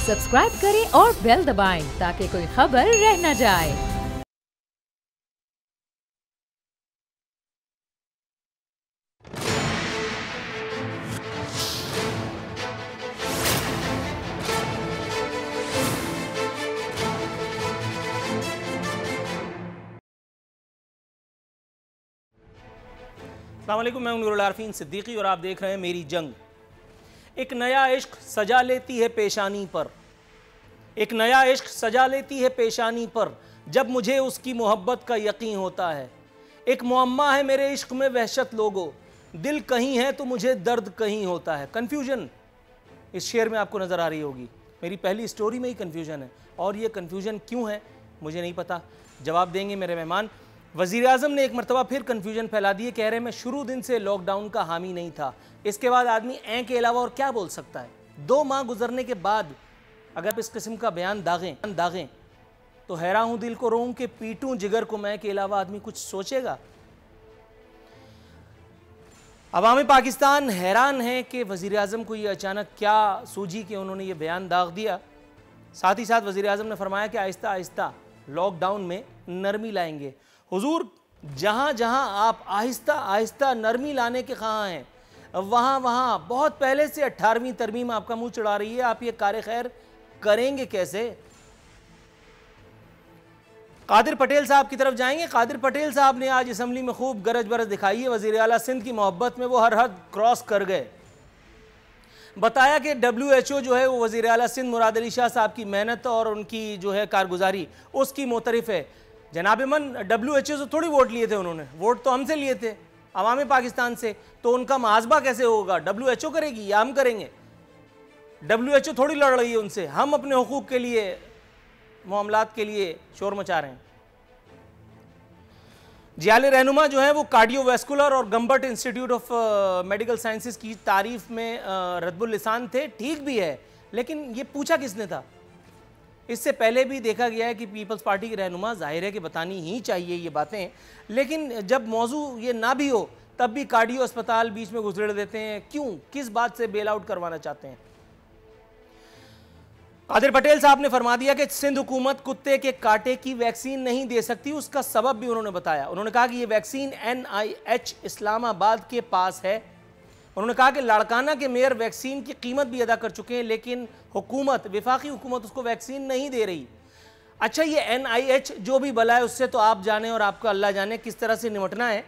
Subscribe करें और bell दबाएं ताकि कोई खबर रह न जाए। अस्सलाम वालेकुम, मैं नूरुल आरफीन सिद्दीकी और आप देख रहे हैं मेरी जंग। एक नया इश्क सजा लेती है पेशानी पर, एक नया इश्क सजा लेती है पेशानी पर, जब मुझे उसकी मोहब्बत का यकीन होता है। एक मुअम्मा है मेरे इश्क में वहशत लोगो, दिल कहीं है तो मुझे दर्द कहीं होता है। कन्फ्यूजन इस शेर में आपको नज़र आ रही होगी। मेरी पहली स्टोरी में ही कन्फ्यूजन है, और ये कन्फ्यूजन क्यों है मुझे नहीं पता, जवाब देंगे मेरे मेहमान। वज़ीर आज़म ने एक मरतबा फिर कन्फ्यूजन फैला दी है, कह रहे मैं शुरू दिन से लॉकडाउन का हामी नहीं था। इसके बाद आदमी ऐं के अलावा और क्या बोल सकता है? 2 माह गुजरने के बाद अगर इस किस्म का बयान दागें तो हैरान हूँ, दिल को रोऊं कि पीटूं जिगर को मैं के अलावा आदमी कुछ सोचेगा? अवाम पाकिस्तान हैरान है कि वज़ीर आज़म को ये अचानक क्या सूझी कि उन्होंने ये बयान दाग दिया। साथ ही साथ वज़ीर आज़म ने फरमाया कि आहिस्ता आहिस्ता लॉकडाउन में नरमी लाएंगे। हुजूर, जहाँ जहाँ आप आहिस्ता आहिस्ता नरमी लाने के ख़्वाह हैं, वहाँ वहाँ बहुत पहले से 18वीं तरमीम आपका मुंह चढ़ा रही है। आप ये कार खैर करेंगे कैसे? कादिर पटेल साहब की तरफ जाएंगे। कादिर पटेल साहब ने आज असम्बली में खूब गरज बरज दिखाई है। वज़ीर आला सिंध की मोहब्बत में वो हर हद क्रॉस कर गए। बताया कि WHO जो है वो वज़ीर आला सिंध मुराद अली शाह साहब की मेहनत और उनकी जो है कारगुजारी उसकी मोतरिफ है। जनाब मन WHO से थोड़ी वोट लिए थे उन्होंने, वोट तो हमसे लिए थे, अवाम पाकिस्तान से। तो उनका मुहासबा कैसे होगा? WHO करेगी या हम करेंगे? WHO थोड़ी लड़ रही है उनसे, हम अपने हुकूक के लिए, मामलात के लिए शोर मचा रहे हैं। जियाले रहनुमा जो है वो कार्डियोवैस्कुलर और गम्बर्ट इंस्टीट्यूट ऑफ मेडिकल साइंसेज की तारीफ में रद्बुल लिसान थे, ठीक भी है, लेकिन ये पूछा किसने था? इससे पहले भी देखा गया है कि पीपल्स पार्टी के रहनुमा जाहिर है कि बतानी ही चाहिए ये बातें, लेकिन जब मौजू ये ना भी हो तब भी कार्डियो अस्पताल बीच में गुजर देते हैं। क्यों? किस बात से बेल आउट करवाना चाहते हैं? कादिर पटेल साहब ने फरमा दिया कि सिंध हुकूमत कुत्ते के कांटे की वैक्सीन नहीं दे सकती। उसका सबब भी उन्होंने बताया। उन्होंने कहा कि ये वैक्सीन NIH इस्लामाबाद के पास है। उन्होंने कहा कि लाड़काना के मेयर वैक्सीन की कीमत भी अदा कर चुके हैं, लेकिन हुकूमत, वफाकी हुकूमत उसको वैक्सीन नहीं दे रही। अच्छा, ये NIH जो भी बला है उससे तो आप जाने और आपका अल्लाह जाने किस तरह से निपटना है,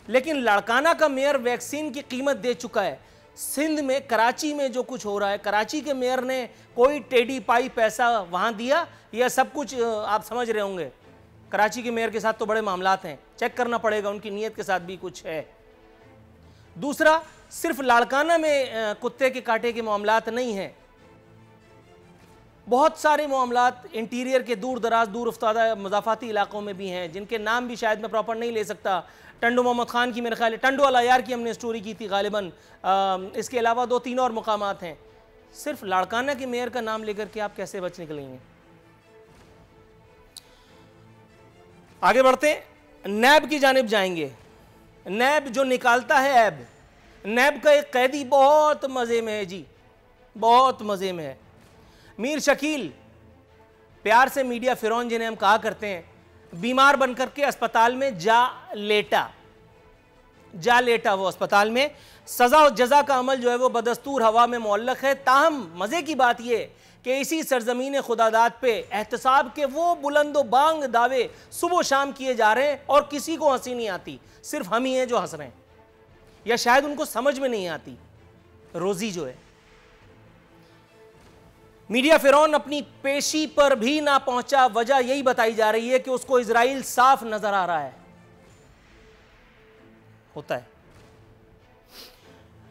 लेकिन लाड़काना का मेयर वैक्सीन की कीमत दे चुका है। सिंध में, कराची में जो कुछ हो रहा है, कराची के मेयर ने कोई टेढ़ी पाई पैसा वहाँ दिया या सब कुछ आप समझ रहे होंगे? कराची के मेयर के साथ तो बड़े मामलात हैं, चेक करना पड़ेगा, उनकी नीयत के साथ भी कुछ है। दूसरा, सिर्फ लाड़काना में कुत्ते के कांटे के मामलात नहीं हैं, बहुत सारे मामलात इंटीरियर के दूर दराज, दूर उफ्तादा मुज़ाफ़ाती इलाकों में भी हैं, जिनके नाम भी शायद मैं प्रॉपर नहीं ले सकता। टंडो मोहम्मद खान की मेरे ख्याल है, टंडो वाला यार की हमने स्टोरी की थी गालिबन। इसके अलावा 2-3 और मुकामात हैं। सिर्फ लाड़काना के मेयर का नाम लेकर के आप कैसे बच निकलेंगे? आगे बढ़ते, नैब की जानिब जाएंगे। नैब जो निकालता है ऐब, नैब का एक कैदी बहुत मज़े में है जी, बहुत मज़े में है। मीर शकील, प्यार से मीडिया फिरौन जिन्हें हम कहा करते हैं, बीमार बनकर के अस्पताल में जा लेटा वो अस्पताल में। सज़ा और जज़ा का अमल जो है वो बदस्तूर हवा में मुअल्लक़ है। ताहम मज़े की बात यह कि इसी सरजमीन खुदादाद पे एहतसाब के वो बुलंदो बांग दावे सुबह शाम किए जा रहे हैं और किसी को हंसी नहीं आती, सिर्फ हम ही हैं जो हंस रहे हैं, या शायद उनको समझ में नहीं आती। रोजी जो है, मीडिया फिरौन अपनी पेशी पर भी ना पहुंचा, वजह यही बताई जा रही है कि उसको इजराइल साफ नजर आ रहा है। होता है।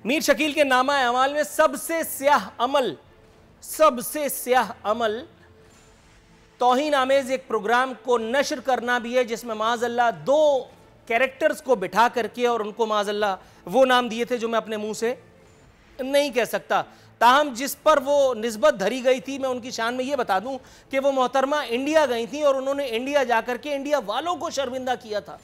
मीर शकील के नामा अमाल में सबसे स्याह अमल तौहीन आमेज एक प्रोग्राम को नशर करना भी है, जिसमें माज़अल्लाह 2 कैरेक्टर्स को बिठा करके और उनको माज़अल्लाह वो नाम दिए थे जो मैं अपने मुंह से नहीं कह सकता। ताहम जिस पर वो निस्बत धरी गई थी, मैं उनकी शान में ये बता दूं कि वो मोहतरमा इंडिया गई थी और उन्होंने इंडिया जाकर के इंडिया वालों को शर्मिंदा किया था।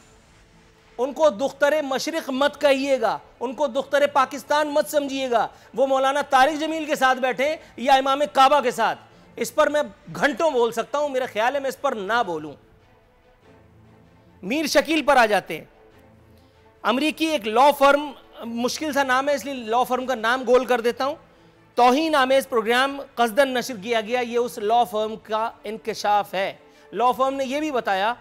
उनको दुख्तरे मशरिक मत कहिएगा, उनको दुख्तरे पाकिस्तान मत समझिएगा। वो मौलाना तारिक जमील के साथ बैठे या इमाम काबा के साथ, इस पर मैं घंटों बोल सकता हूं, मेरा ख्याल है मैं इस पर ना बोलूं। मीर शकील पर आ जाते हैं। अमरीकी एक लॉ फर्म, मुश्किल सा नाम है इसलिए लॉ फर्म का नाम गोल कर देता हूं, तौहीन आमेज प्रोग्राम कसदन नशर किया गया, यह उस लॉ फर्म का इंकशाफ है। लॉ फर्म ने यह भी बताया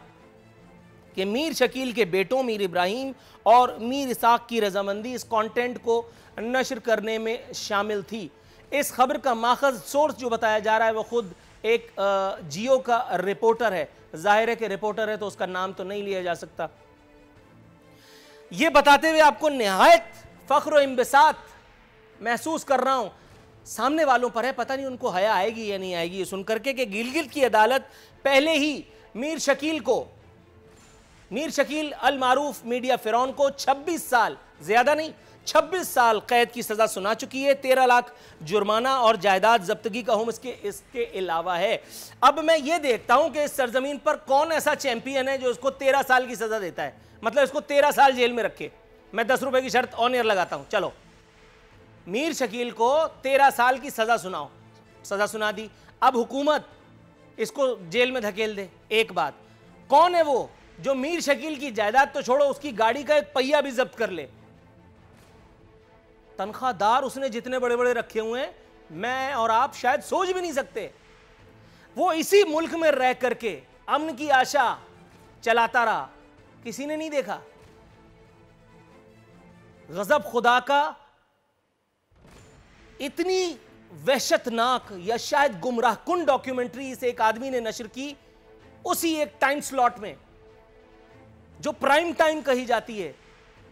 कि मीर शकील के बेटों मीर इब्राहिम और मीर इसाक की रजामंदी इस कंटेंट को नशर करने में शामिल थी। इस खबर का माखज सोर्स जो बताया जा रहा है वो खुद एक जियो का रिपोर्टर है। जाहिर है कि रिपोर्टर है तो उसका नाम तो नहीं लिया जा सकता। यह बताते हुए आपको निहायत फख्र और इंबिसात महसूस कर रहा हूं, सामने वालों पर है, पता नहीं उनको हया आएगी या नहीं आएगी ये सुनकर के कि गिलगित की अदालत पहले ही मीर शकील अल मारूफ मीडिया फिरौन को 26 साल, ज्यादा नहीं 26 साल कैद की सजा सुना चुकी है। 13 लाख जुर्माना और जायदाद जब्तगी का हुक्म इसके अलावा है। अब मैं ये देखता हूं कि इस सरजमीन पर कौन ऐसा चैंपियन है जो इसको 13 साल की सजा देता है, मतलब इसको 13 साल जेल में रखे। मैं 10 रुपए की शर्त ऑन एयर लगाता हूं, चलो मीर शकील को 13 साल की सजा सुनाओ, सजा सुना दी, अब हुकूमत इसको जेल में धकेल दे। एक बात, कौन है वो जो मीर शकील की जायदाद तो छोड़ो, उसकी गाड़ी का एक पहिया भी जब्त कर ले। तनख्वाहदार उसने जितने बड़े बड़े रखे हुए हैं, मैं और आप शायद सोच भी नहीं सकते। वो इसी मुल्क में रह करके अमन की आशा चलाता रहा, किसी ने नहीं देखा। गजब खुदा का, इतनी वहशतनाक या शायद गुमराह कुन डॉक्यूमेंट्री इस एक आदमी ने नशर की उसी एक टाइम स्लॉट में जो प्राइम टाइम कही जाती है।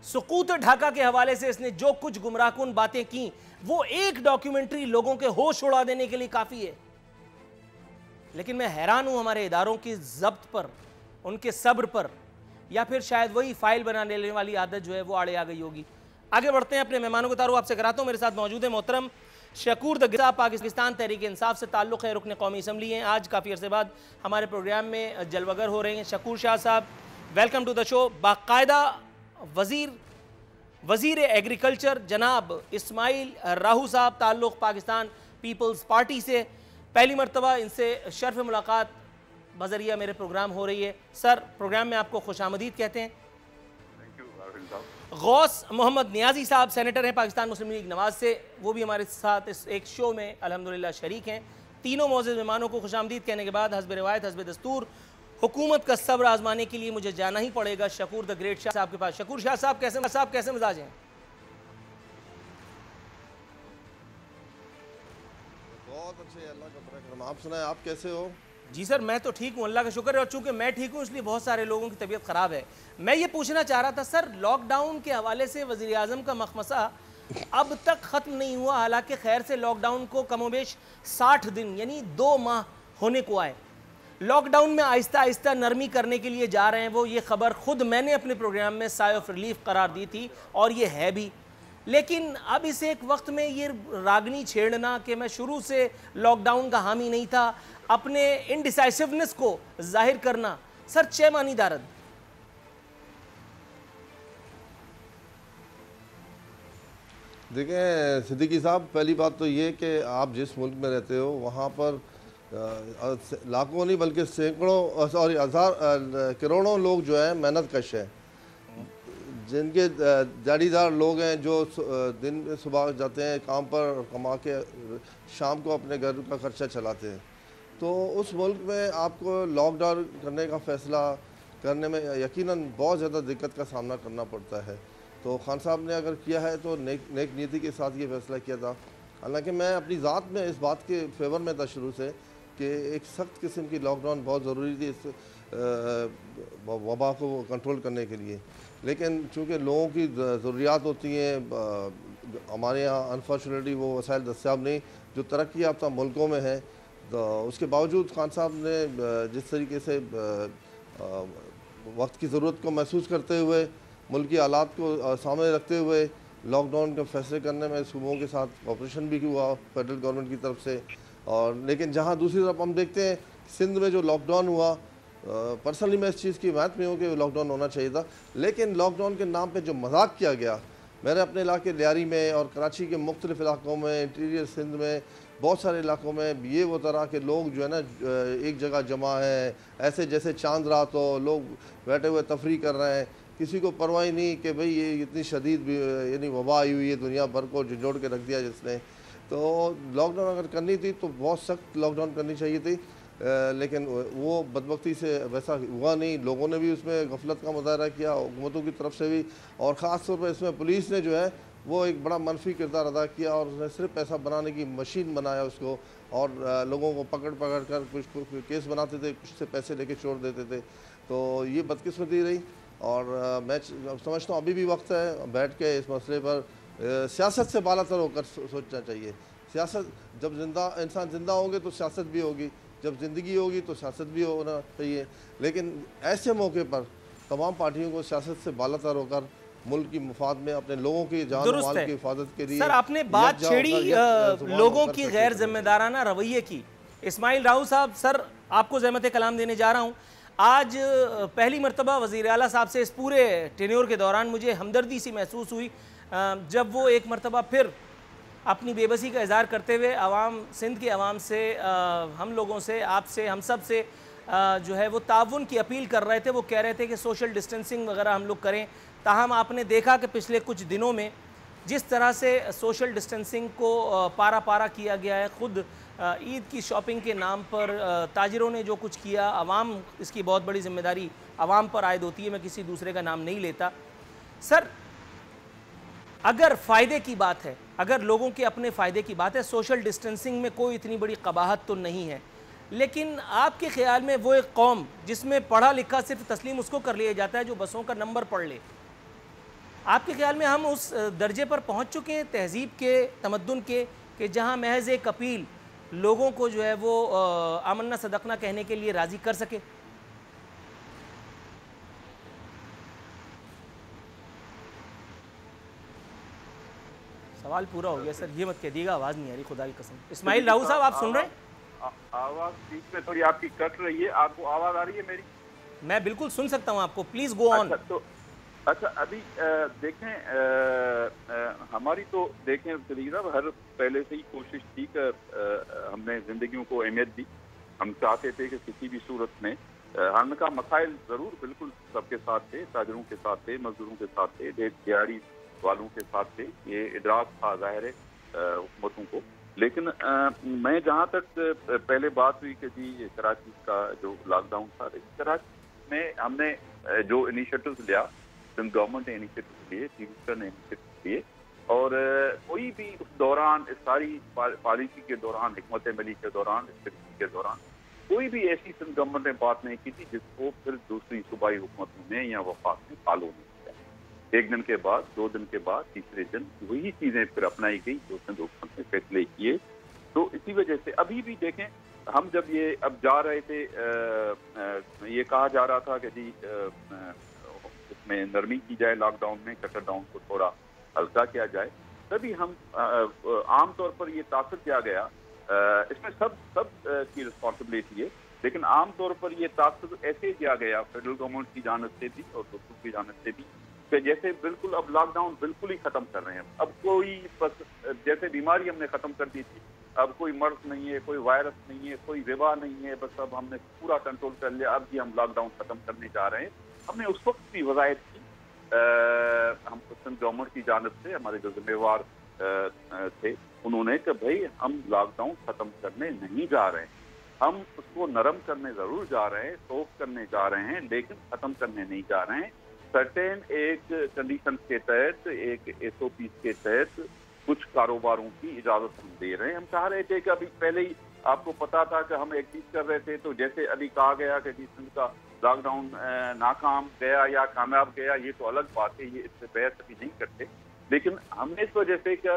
सुकूत ढाका के हवाले से इसने जो कुछ गुमराहकुन बातें की, वो एक डॉक्यूमेंट्री लोगों के होश उड़ा देने के लिए काफी है। लेकिन मैं हैरान हूं हमारे इदारों की जब्त पर, उनके सब्र पर, या फिर शायद वही फाइल बना लेने वाली आदत जो है वो आड़े आ गई होगी। आगे बढ़ते हैं, अपने मेहमानों को तारुफ आपसे कराता हूं। मेरे साथ मौजूद है मोहतरम शकूर दग्गा, पाकिस्तान तहरीक इंसाफ से ताल्लुक़ है, रुकन कौमी असम्बली हैं। आज काफ़ी अरसे बाद हमारे प्रोग्राम में जलवगर हो रहे हैं। शकूर शाह साहब, वेलकम टू द शो। बाकायदा वज़ीर एग्रीकल्चर जनाब इस्माइल राहू साहब, ताल्लुक़ पाकिस्तान पीपल्स पार्टी से, पहली मरतबा इनसे शर्फ मुलाकात बज़रिया मेरे प्रोग्राम हो रही है। सर, प्रोग्राम में आपको खुशामदीद कहते हैं। गौस मोहम्मद नियाजी साहब, सेनेटर हैं पाकिस्तान मुस्लिम लीग नवाज से, वो भी हमारे साथ इस एक शो में अल्हम्दुलिल्लाह शरीक हैं। तीनों मौजूद मेहमानों को खुशामदीद कहने के बाद हस्ब रिवायत हस्ब दस्तूर हुकूमत का सब्र आजमाने के लिए मुझे जाना ही पड़ेगा शकूर द ग्रेट शाह साहब के पास। शकूर शाह साहब कैसे मिजाज हैं? बहुत अच्छे, अल्लाह का बड़ा करम। आप सुनाएं, आप कैसे हो? जी सर, मैं तो ठीक हूँ, अल्लाह का शुक्र है। और चूंकि मैं ठीक हूँ इसलिए बहुत सारे लोगों की तबीयत ख़राब है। मैं ये पूछना चाह रहा था सर, लॉकडाउन के हवाले से वज़ीर आज़म का मखमसा अब तक ख़त्म नहीं हुआ, हालांकि खैर से लॉकडाउन को कमोबेश 60 दिन यानी 2 माह होने को आए। लॉकडाउन में आहिस्ता आहिस्ता नरमी करने के लिए जा रहे हैं वो, ये खबर खुद मैंने अपने प्रोग्राम में साय ऑफ रिलीफ करार दी थी और ये है भी। लेकिन अब इस एक वक्त में ये रागनी छेड़ना कि मैं शुरू से लॉकडाउन का हामी नहीं था, अपने इनडिसाइसिवनेस को जाहिर करना, सर चेमानी दारद। देखें सिद्दीकी साहब, पहली बात तो ये कि आप जिस मुल्क में रहते हो वहाँ पर लाखों नहीं बल्कि सैकड़ों सॉरी हज़ार करोड़ों लोग जो हैं मेहनत कश हैं, जिनके दिहाड़ीदार लोग हैं जो दिन में सुबह जाते हैं काम पर, कमा के शाम को अपने घर का खर्चा चलाते हैं। तो उस मुल्क में आपको लॉकडाउन करने का फ़ैसला करने में यकीनन बहुत ज़्यादा दिक्कत का सामना करना पड़ता है। तो खान साहब ने अगर किया है तो नेक नीति के साथ ये फ़ैसला किया था। हालांकि मैं अपनी ज़ात में इस बात के फेवर में था शुरू से कि एक सख्त किस्म की लॉकडाउन बहुत ज़रूरी थी इस वबा को कंट्रोल करने के लिए। लेकिन चूँकि लोगों की ज़रूरियात होती हैं, हमारे यहाँ अनफॉर्चुनेटली वो वसाइल दस्तियाब नहीं जो तरक्की याफ्ता मुल्कों में हैं। तो उसके बावजूद खान साहब ने जिस तरीके से वक्त की ज़रूरत को महसूस करते हुए, मुल्की हालात को सामने रखते हुए लॉकडाउन के फैसले करने में सूबों के साथ कोऑपरेशन भी हुआ फेडरल गवर्नमेंट की तरफ से। और लेकिन जहाँ दूसरी तरफ हम देखते हैं सिंध में जो लॉकडाउन हुआ, पर्सनली मैं इस चीज़ की हिमायत में हूँ कि लॉकडाउन होना चाहिए था, लेकिन लॉकडाउन के नाम पे जो मजाक किया गया, मैंने अपने इलाके लियारी में और कराची के मुख्तलिफ इलाकों में, इंटीरियर सिंध में बहुत सारे इलाकों में ये वो तरह के लोग जो है ना एक जगह जमा है, ऐसे जैसे चांद रात हो, लोग बैठे हुए तफरी कर रहे हैं, किसी को परवाह नहीं कि भाई ये इतनी शदीद यानी वबा आई हुई है, दुनिया भर को झंझोड़ के रख दिया जिसने। तो लॉकडाउन अगर करनी थी तो बहुत सख्त लॉकडाउन करनी चाहिए थी, लेकिन वो बदबख्ती से वैसा हुआ नहीं। लोगों ने भी उसमें गफलत का मुजाहरा किया, हुकूमतों की तरफ से भी, और ख़ास तौर पर इसमें पुलिस ने जो है वो एक बड़ा मनफी किरदार अदा किया, और उसने सिर्फ पैसा बनाने की मशीन बनाया उसको, और लोगों को पकड़ पकड़ कर कुछ केस बनाते थे, कुछ से पैसे लेके छोड़ देते थे। तो ये बदकिस्मती रही, और मैं समझता हूँ अभी भी वक्त है बैठ के इस मसले पर सियासत से बालातर होकर सोचना चाहिए। सियासत जब इंसान ज़िंदा होंगे तो सियासत भी होगी, जब ज़िंदगी होगी तो सियासत भी होना चाहिए। लेकिन ऐसे मौके पर तमाम पार्टियों को सियासत से बालातर होकर मुल्क की मुफाद में अपने लोगों की जान माल की हिफाजत के लिए। सर आपने बात छेड़ी लोगों की गैर जिम्मेदाराना रवैये की। इस्माइल राऊ साहब, सर आपको ज़हमत कलाम देने जा रहा हूँ। आज पहली मरतबा वज़ीर आला साहब से इस पूरे टेन्योर के दौरान मुझे हमदर्दी सी महसूस हुई जब वो एक मरतबा फिर अपनी बेबसी का इज़हार करते हुए आवाम, सिंध के आवाम से, हम लोगों से, आपसे, हम सब से जो है वो ताउन की अपील कर रहे थे। वो कह रहे थे कि सोशल डिस्टेंसिंग वगैरह हम लोग करें। ताहम आपने देखा कि पिछले कुछ दिनों में जिस तरह से सोशल डिस्टेंसिंग को पारा पारा किया गया है, ख़ुद ईद की शॉपिंग के नाम पर ताजिरों ने जो कुछ किया, आवाम, इसकी बहुत बड़ी जिम्मेदारी आवाम पर आयद होती है, मैं किसी दूसरे का नाम नहीं लेता। सर अगर फ़ायदे की बात है, अगर लोगों के अपने फ़ायदे की बात है, सोशल डिस्टेंसिंग में कोई इतनी बड़ी कबाहत तो नहीं है, लेकिन आपके ख़्याल में वो एक कौम जिसमें पढ़ा लिखा सिर्फ तस्लीम उसको कर लिया जाता है जो बसों का नंबर पढ़ ले, आपके ख्याल में हम उस दर्जे पर पहुंच चुके हैं तहजीब के, तमद्दुन के, कि जहां महज एक अपील लोगों को जो है वो आमन्ना सदकना कहने के लिए राज़ी कर सके? सवाल पूरा हो गया सर, ये मत कह दिएगा आवाज़ नहीं आ रही, खुदा की कसम। इस्माइल राऊ साहब आप सुन रहे हैं? आवाज़ बीच में थोड़ी आपकी कट रही है, आपको आवाज़ आ रही है मेरी? मैं बिल्कुल सुन सकता हूं आपको, प्लीज़ गो ऑन। अच्छा अभी देखें, हमारी तो देखें साहब हर पहले से ही कोशिश थी कि हमने ज़िंदगियों को अहमियत दी। हम चाहते थे कि किसी भी सूरत में हर का मसाइल ज़रूर बिल्कुल सबके साथ थे, ताजरों के साथ थे, मजदूरों के साथ थे, दिहाड़ी वालों के साथ थे, ये इदराक था ज़ाहिर है हुकूमतों को। लेकिन मैं जहाँ तक पहले बात हुई कि जी कराची का जो लॉकडाउन था, कराची में हमने जो इनिशिएटिव लिया, गवर्नमेंट ने इनिशिएटिव लिए, चीफ मिनिस्टर ने इनिशिएटिव लिए, और कोई भी उस दौरान, इस सारी पॉलिसी के दौरान, हिकमत अमली के दौरान, के दौरान कोई भी ऐसी सिंध गवर्नमेंट ने बात नहीं की थी जिसको फिर दूसरी सूबाई हुकूमतों में या वफाक में फॉलो नहीं किया। एक दिन के बाद, 2 दिन के बाद, तीसरे दिन वही चीजें फिर अपनाई गई जो सिंध हुकूमत ने फैसले किए। तो इसी वजह से अभी भी देखें, हम जब ये अब जा रहे थे, ये कहा जा रहा था कि जी इसमें नरमी की जाए, लॉकडाउन में कटर डाउन को थोड़ा हल्का किया जाए, तभी हम आमतौर पर ये तासर किया गया, इसमें सब की रिस्पॉन्सिबिलिटी है, लेकिन आमतौर पर ये तासर ऐसे किया गया फेडरल गवर्नमेंट की जानिब से भी और दूसरों की जानिब से भी कि जैसे बिल्कुल अब लॉकडाउन बिल्कुल ही खत्म कर रहे हैं। अब कोई बस जैसे बीमारी हमने खत्म कर दी थी, अब कोई मर्ज नहीं है, कोई वायरस नहीं है, कोई वबा नहीं है, बस अब हमने पूरा कंट्रोल कर लिया, अब भी हम लॉकडाउन खत्म करने जा रहे हैं। हमने उस वक्त भी वज़ाहिर की, हम गवर्नमेंट की जानिब से हमारे जो जिम्मेवार थे उन्होंने कि भाई हम लॉकडाउन खत्म करने नहीं जा रहे हैं, हम उसको नरम करने जरूर जा रहे हैं, सॉफ्ट करने जा रहे हैं, लेकिन खत्म करने नहीं जा रहे हैं। सर्टेन एक कंडीशन के तहत, एक SOP के तहत कुछ कारोबारों की इजाजत हम दे रहे हैं। हम चाह रहे थे कि अभी पहले ही आपको पता था कि हम एक चीज कर रहे थे, तो जैसे अभी कहा गया कि सिंध का लॉकडाउन नाकाम गया या कामयाब गया, ये तो अलग बात है, ये इससे बहस अभी नहीं करते। लेकिन हमने इस वजह से कि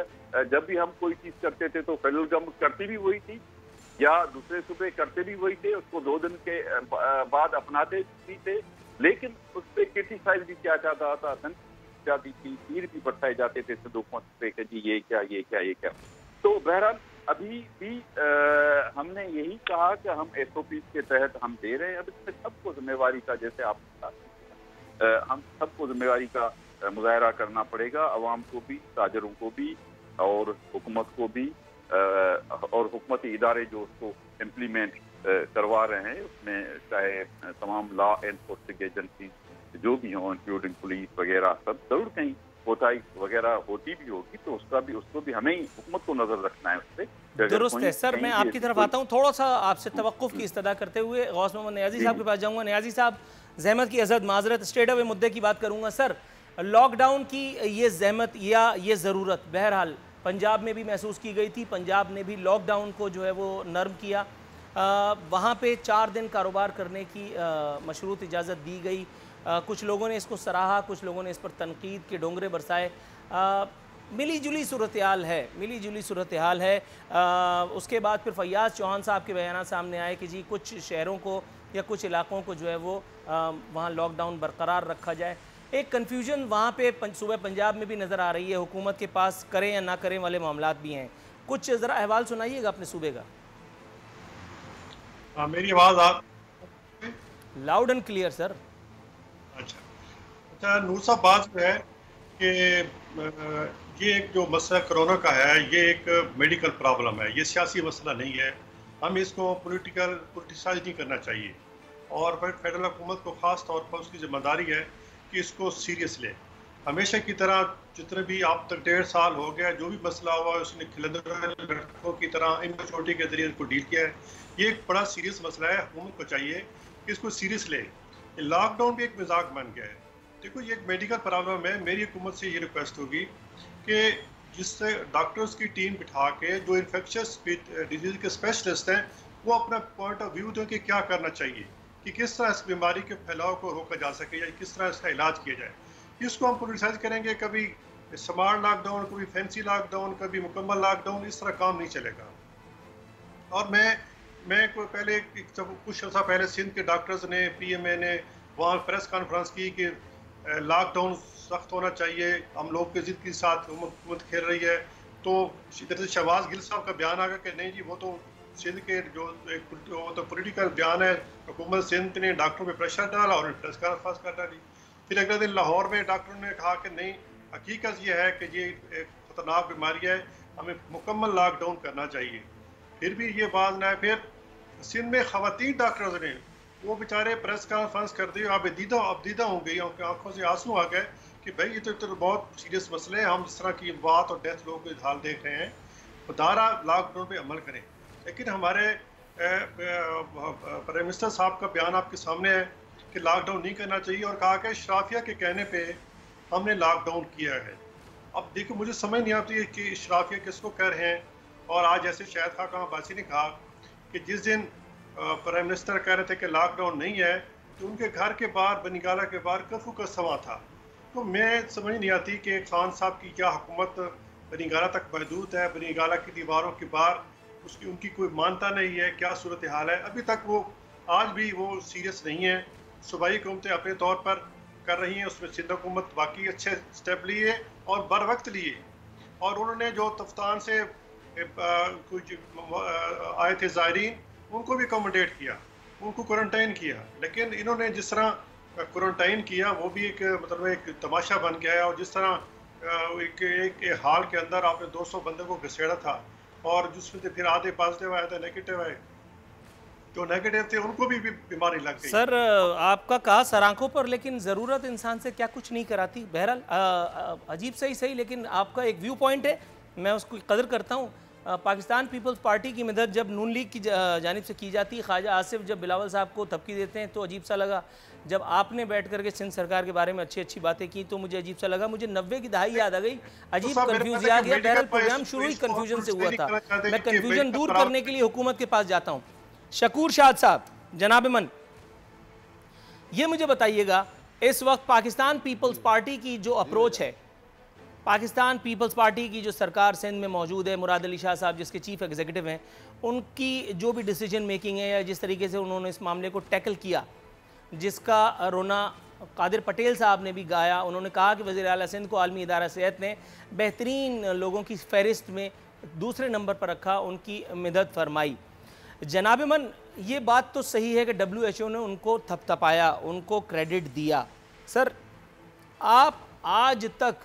जब भी हम कोई चीज करते थे तो फेडरल गवर्नमेंट करती भी वही थी या दूसरे सूबे करते भी वही थे, उसको 2 दिन के बाद अपनाते भी थे, लेकिन उस पर क्रिटिसाइज भी किया जाता था, जाती थी, तीर भी बरसाए जाते थे हुकूमत पे कि जी ये क्या, ये क्या, ये क्या। तो बहरहाल अभी भी हमने यही कहा कि हम SOP के तहत हम दे रहे हैं। अब इसमें सबको जिम्मेवारी का, जैसे आप हम सबको जिम्मेवारी का मुजाहरा करना पड़ेगा, अवाम को भी, ताजरों को भी और हुकूमत को भी, और हुकूमती इदारे जो उसको इम्प्लीमेंट करवा रहे हैं, उसमें चाहे तमाम लॉ एनफोर्सिंग एजेंसी जो भी हों, इंक्लूडिंग पुलिस वगैरह, सब जरूर कहीं कोताही वगैरह होती भी होगी, तो उसको भी हमें ही हुकूमत को नजर रखना है उस पर। दुरुस्त है सर। मैं आपकी तरफ आता हूँ, थोड़ा सा आपसे तवक्कुफ की इस्तदा करते हुए गौस मोहम्मद नियाजी साहब के पास जाऊँगा। नियाजी साहब, जहमत की अज़द, माजरत, स्ट्रेट अवे मुद्दे की बात करूँगा। सर, लॉकडाउन की ये जहमत या ये ज़रूरत बहरहाल पंजाब में भी महसूस की गई थी। पंजाब ने भी लॉकडाउन को जो है वो नर्म किया, वहाँ पे 4 दिन कारोबार करने की मशरूत इजाज़त दी गई। कुछ लोगों ने इसको सराहा, कुछ लोगों ने इस पर तनकीद के डोंगरे बरसाए। मिली जुली सूरत हाल है। उसके बाद फिर फैयाज़ चौहान साहब के बयान सामने आए कि जी कुछ शहरों को या कुछ इलाकों को जो है वो वहाँ लॉकडाउन बरकरार रखा जाए। एक कन्फ्यूजन वहाँ पे सूबे पंजाब में भी नज़र आ रही है, हुकूमत के पास करें या ना करें वाले मामलात भी हैं। कुछ ज़रा अहवाल सुनाइएगा अपने सूबे का। मेरी आवाज़ आप लाउड एंड क्लियर सर। अच्छा नूर साहब, बात है कि ये एक जो मसला कोरोना का है, ये एक मेडिकल प्रॉब्लम है, ये सियासी मसला नहीं है। हम इसको पोलिटिसाइज नहीं करना चाहिए, और फेडरल हुकूमत को ख़ास तौर पर उसकी जिम्मेदारी है कि इसको सीरियस ले। हमेशा की तरह जितने भी आप तक 1.5 साल हो गया, जो भी मसला हुआ उसने खिलंदड़ लड़कों की तरह इम्यूनिटी के जरिए इसको डील किया है। ये एक बड़ा सीरियस मसला है, हुकूमत को चाहिए कि इसको सीरियस ले। लॉकडाउन भी एक मजाक बन गया है। देखो, ये एक मेडिकल प्रॉब्लम है। मेरी हुकूमत से ये रिक्वेस्ट होगी कि जिससे डॉक्टर्स की टीम बिठा के जो इन्फेक्शियस डिजीज के स्पेशलिस्ट हैं, वो अपना पॉइंट ऑफ व्यू दें कि क्या करना चाहिए, कि किस तरह इस बीमारी के फैलाव को रोका जा सके या किस तरह इसका इलाज किया जाए। इसको हम पोलिटिसाइज करेंगे, कभी स्मार्ट लॉकडाउन, कभी फैंसी लॉकडाउन, कभी मुकम्मल लॉकडाउन, इस तरह काम नहीं चलेगा। और मैं कोई पहले कुछ अर्सा पहले सिंध के डॉक्टर्स ने, PMA ने वहाँ प्रेस कॉन्फ्रेंस की कि लॉकडाउन सख्त होना चाहिए, हम लोग के ज़िद के साथ हुकूमत खेल रही है। तो इधर से शहबाज गिल साहब का बयान आ गया कि नहीं जी, वो तो सिंध के जो तो पॉलिटिकल बयान है, हुकूमत सिंध ने डॉक्टरों पे प्रेशर डाला और प्रेस कॉन्फ्रेंस कर डाली। फिर अगले दिन लाहौर में डॉक्टरों ने कहा कि नहीं, हकीकत ये है कि ये एक ख़तरनाक बीमारी है, हमें मुकम्मल लॉकडाउन करना चाहिए। फिर भी ये बात ना है। फिर सिंध में ख़वातीन डॉक्टर्स ने वो बेचारे प्रेस कॉन्फ्रेंस कर दी, आप अबदीदा हो गई, आंखों से आंसू आ गए कि भाई ये तो बहुत सीरियस मसले हैं, हम इस तरह की बात और डेथ लोगों के हाल देख रहे हैं, खुदारा लॉकडाउन पे अमल करें। लेकिन हमारे प्राइम मिनिस्टर साहब का बयान आपके सामने है कि लॉकडाउन नहीं करना चाहिए, और कहा कि इशराफिया के कहने पे हमने लॉकडाउन किया है। अब देखो, मुझे समझ नहीं आती है कि इशराफिया किसको कह रहे हैं। और आज जैसे शायद खाका अब्बासी ने कहा कि जिस दिन प्राइम मिनिस्टर कह रहे थे कि लॉकडाउन नहीं है, तो उनके घर के बाहर, बनीगाला के बाहर कर्फ्यू का समा था। तो मैं समझ नहीं आती कि खान साहब की क्या हुकूमत बनीगाला तक महदूद है, बनीगाला की दीवारों के बाहर उनकी कोई मानता नहीं है, क्या सूरत हाल है। अभी तक वो आज भी वो सीरियस नहीं है। सूबाई हुकूमतें अपने तौर पर कर रही हैं, उसमें सिंध हुकूमत बाकी अच्छे स्टेप लिए और बर वक्त लिए। और उन्होंने जो तफ्तान से कुछ आए थे ज़ायरीन, उनको भी अकोमोडेट किया, उनको क्वारंटाइन किया। लेकिन इन्होंने जिस तरह क्वारंटाइन किया, वो भी एक मतलब एक तमाशा बन गया है। और जिस तरह एक हाल के अंदर आपने 200 बंदे को घसेड़ा था, और जिसमें से फिर आधे पॉजिटिव आए थे, नेगेटिव आए, जो नेगेटिव थे उनको भी बीमारी लग गई। सर, आपका कहा सरांखों पर, लेकिन ज़रूरत इंसान से क्या कुछ नहीं कराती। बहरहाल अजीब सही, लेकिन आपका एक व्यू पॉइंट है, मैं उसकी कदर करता हूँ। पाकिस्तान पीपल्स पार्टी की मदद जब नून लीग की जानिब से की जाती है, ख्वाजा आसिफ जब बिलावल साहब को थपकी देते हैं तो अजीब सा लगा। जब आपने बैठ करके सिंध सरकार के बारे में अच्छी बातें की तो मुझे अजीब सा लगा। मुझे 90 की दहाई याद आ गई, अजीब कन्फ्यूज आ गया। बहरहाल प्रोग्राम शुरू ही कन्फ्यूजन से हुआ था। मैं कन्फ्यूजन दूर करने के लिए हुकूमत के पास जाता हूँ। शकूर शाद साहब, जनाब मन, ये मुझे बताइएगा, इस वक्त पाकिस्तान पीपल्स पार्टी की जो अप्रोच है, पाकिस्तान पीपल्स पार्टी की जो सरकार सिंध में मौजूद है, मुराद अली शाह साहब जिसके चीफ एग्जीक्यूटिव हैं, उनकी जो भी डिसीजन मेकिंग है या जिस तरीके से उन्होंने इस मामले को टैकल किया, जिसका रोना कादिर पटेल साहब ने भी गाया। उन्होंने कहा कि वज़ीर आला सिंध को आलमी इदारा सेहत ने बेहतरीन लोगों की फहरिस्त में दूसरे नंबर पर रखा, उनकी मदद फरमाई। जनाब मन, ये बात तो सही है कि WHO ने उनको थपथपाया, उनको क्रेडिट दिया। सर, आप आज तक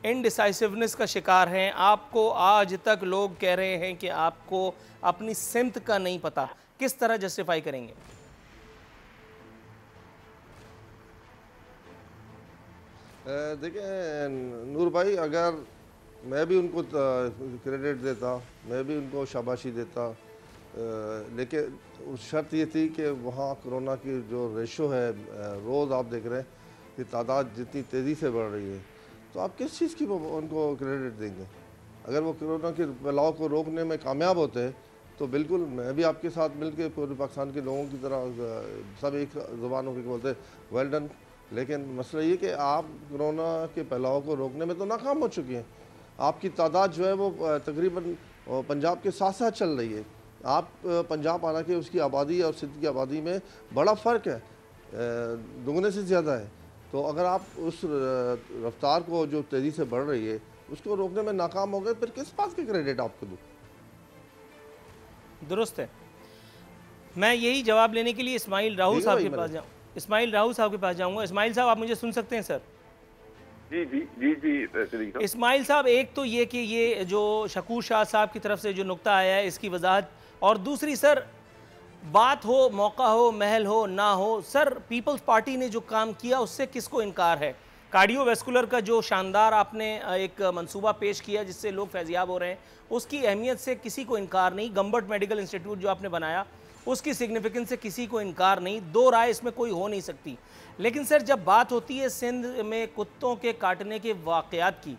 इनडिसाइसिवनेस का शिकार हैं। आपको आज तक लोग कह रहे हैं कि आपको अपनी सिमत का नहीं पता, किस तरह जस्टिफाई करेंगे? देखिए नूर भाई, अगर मैं भी उनको क्रेडिट देता, मैं भी उनको शाबाशी देता, लेकिन उस शर्त ये थी कि वहाँ कोरोना की जो रेशो है, रोज़ आप देख रहे हैं कि तादाद जितनी तेज़ी से बढ़ रही है, तो आप किस चीज़ की उनको क्रेडिट देंगे? अगर वो कोरोना के फैलाव को रोकने में कामयाब होते हैं तो बिल्कुल मैं भी आपके साथ मिलकर पूरे पाकिस्तान के लोगों की तरह सब एक ज़ुबान होकर बोलते वेल डन। लेकिन मसला ये कि आप कोरोना के फैलाव को रोकने में तो नाकाम हो चुकी हैं। आपकी तादाद जो है वो तकरीबन पंजाब के साथ साथ चल रही है। आप पंजाब हालांकि उसकी आबादी और सिंध की आबादी में बड़ा फ़र्क है, दुगने से ज़्यादा है। तो अगर आप उस रफ्तार को जो तेज़ी से बढ़ रही है उसको रोकने में नाकाम हो गए, फिर किस बात के क्रेडिट आपको दूँ? दुरुस्त है। मैं यही जवाब लेने के लिए इस्माइल राहू साहब के पास इस्माइल राहू साहब के पास जाऊंगा। इस्माइल साहब, आप मुझे सुन सकते हैं सर? जी जी जी जी। इस्माइल साहब, एक तो ये कि ये जो शकूर शाह साहब की तरफ से जो नुक्ता आया है इसकी वजाहत, और दूसरी सर बात हो, मौका हो, महल हो ना हो, सर पीपल्स पार्टी ने जो काम किया उससे किसको इनकार है? कार्डियोवैस्कुलर का जो शानदार आपने एक मंसूबा पेश किया जिससे लोग फैज़याब हो रहे हैं, उसकी अहमियत से किसी को इनकार नहीं। गम्बर्ट मेडिकल इंस्टीट्यूट जो आपने बनाया उसकी सिग्निफिकेंस से किसी को इनकार नहीं, दो राय इसमें कोई हो नहीं सकती। लेकिन सर जब बात होती है सिंध में कुत्तों के काटने के वाक़यात की,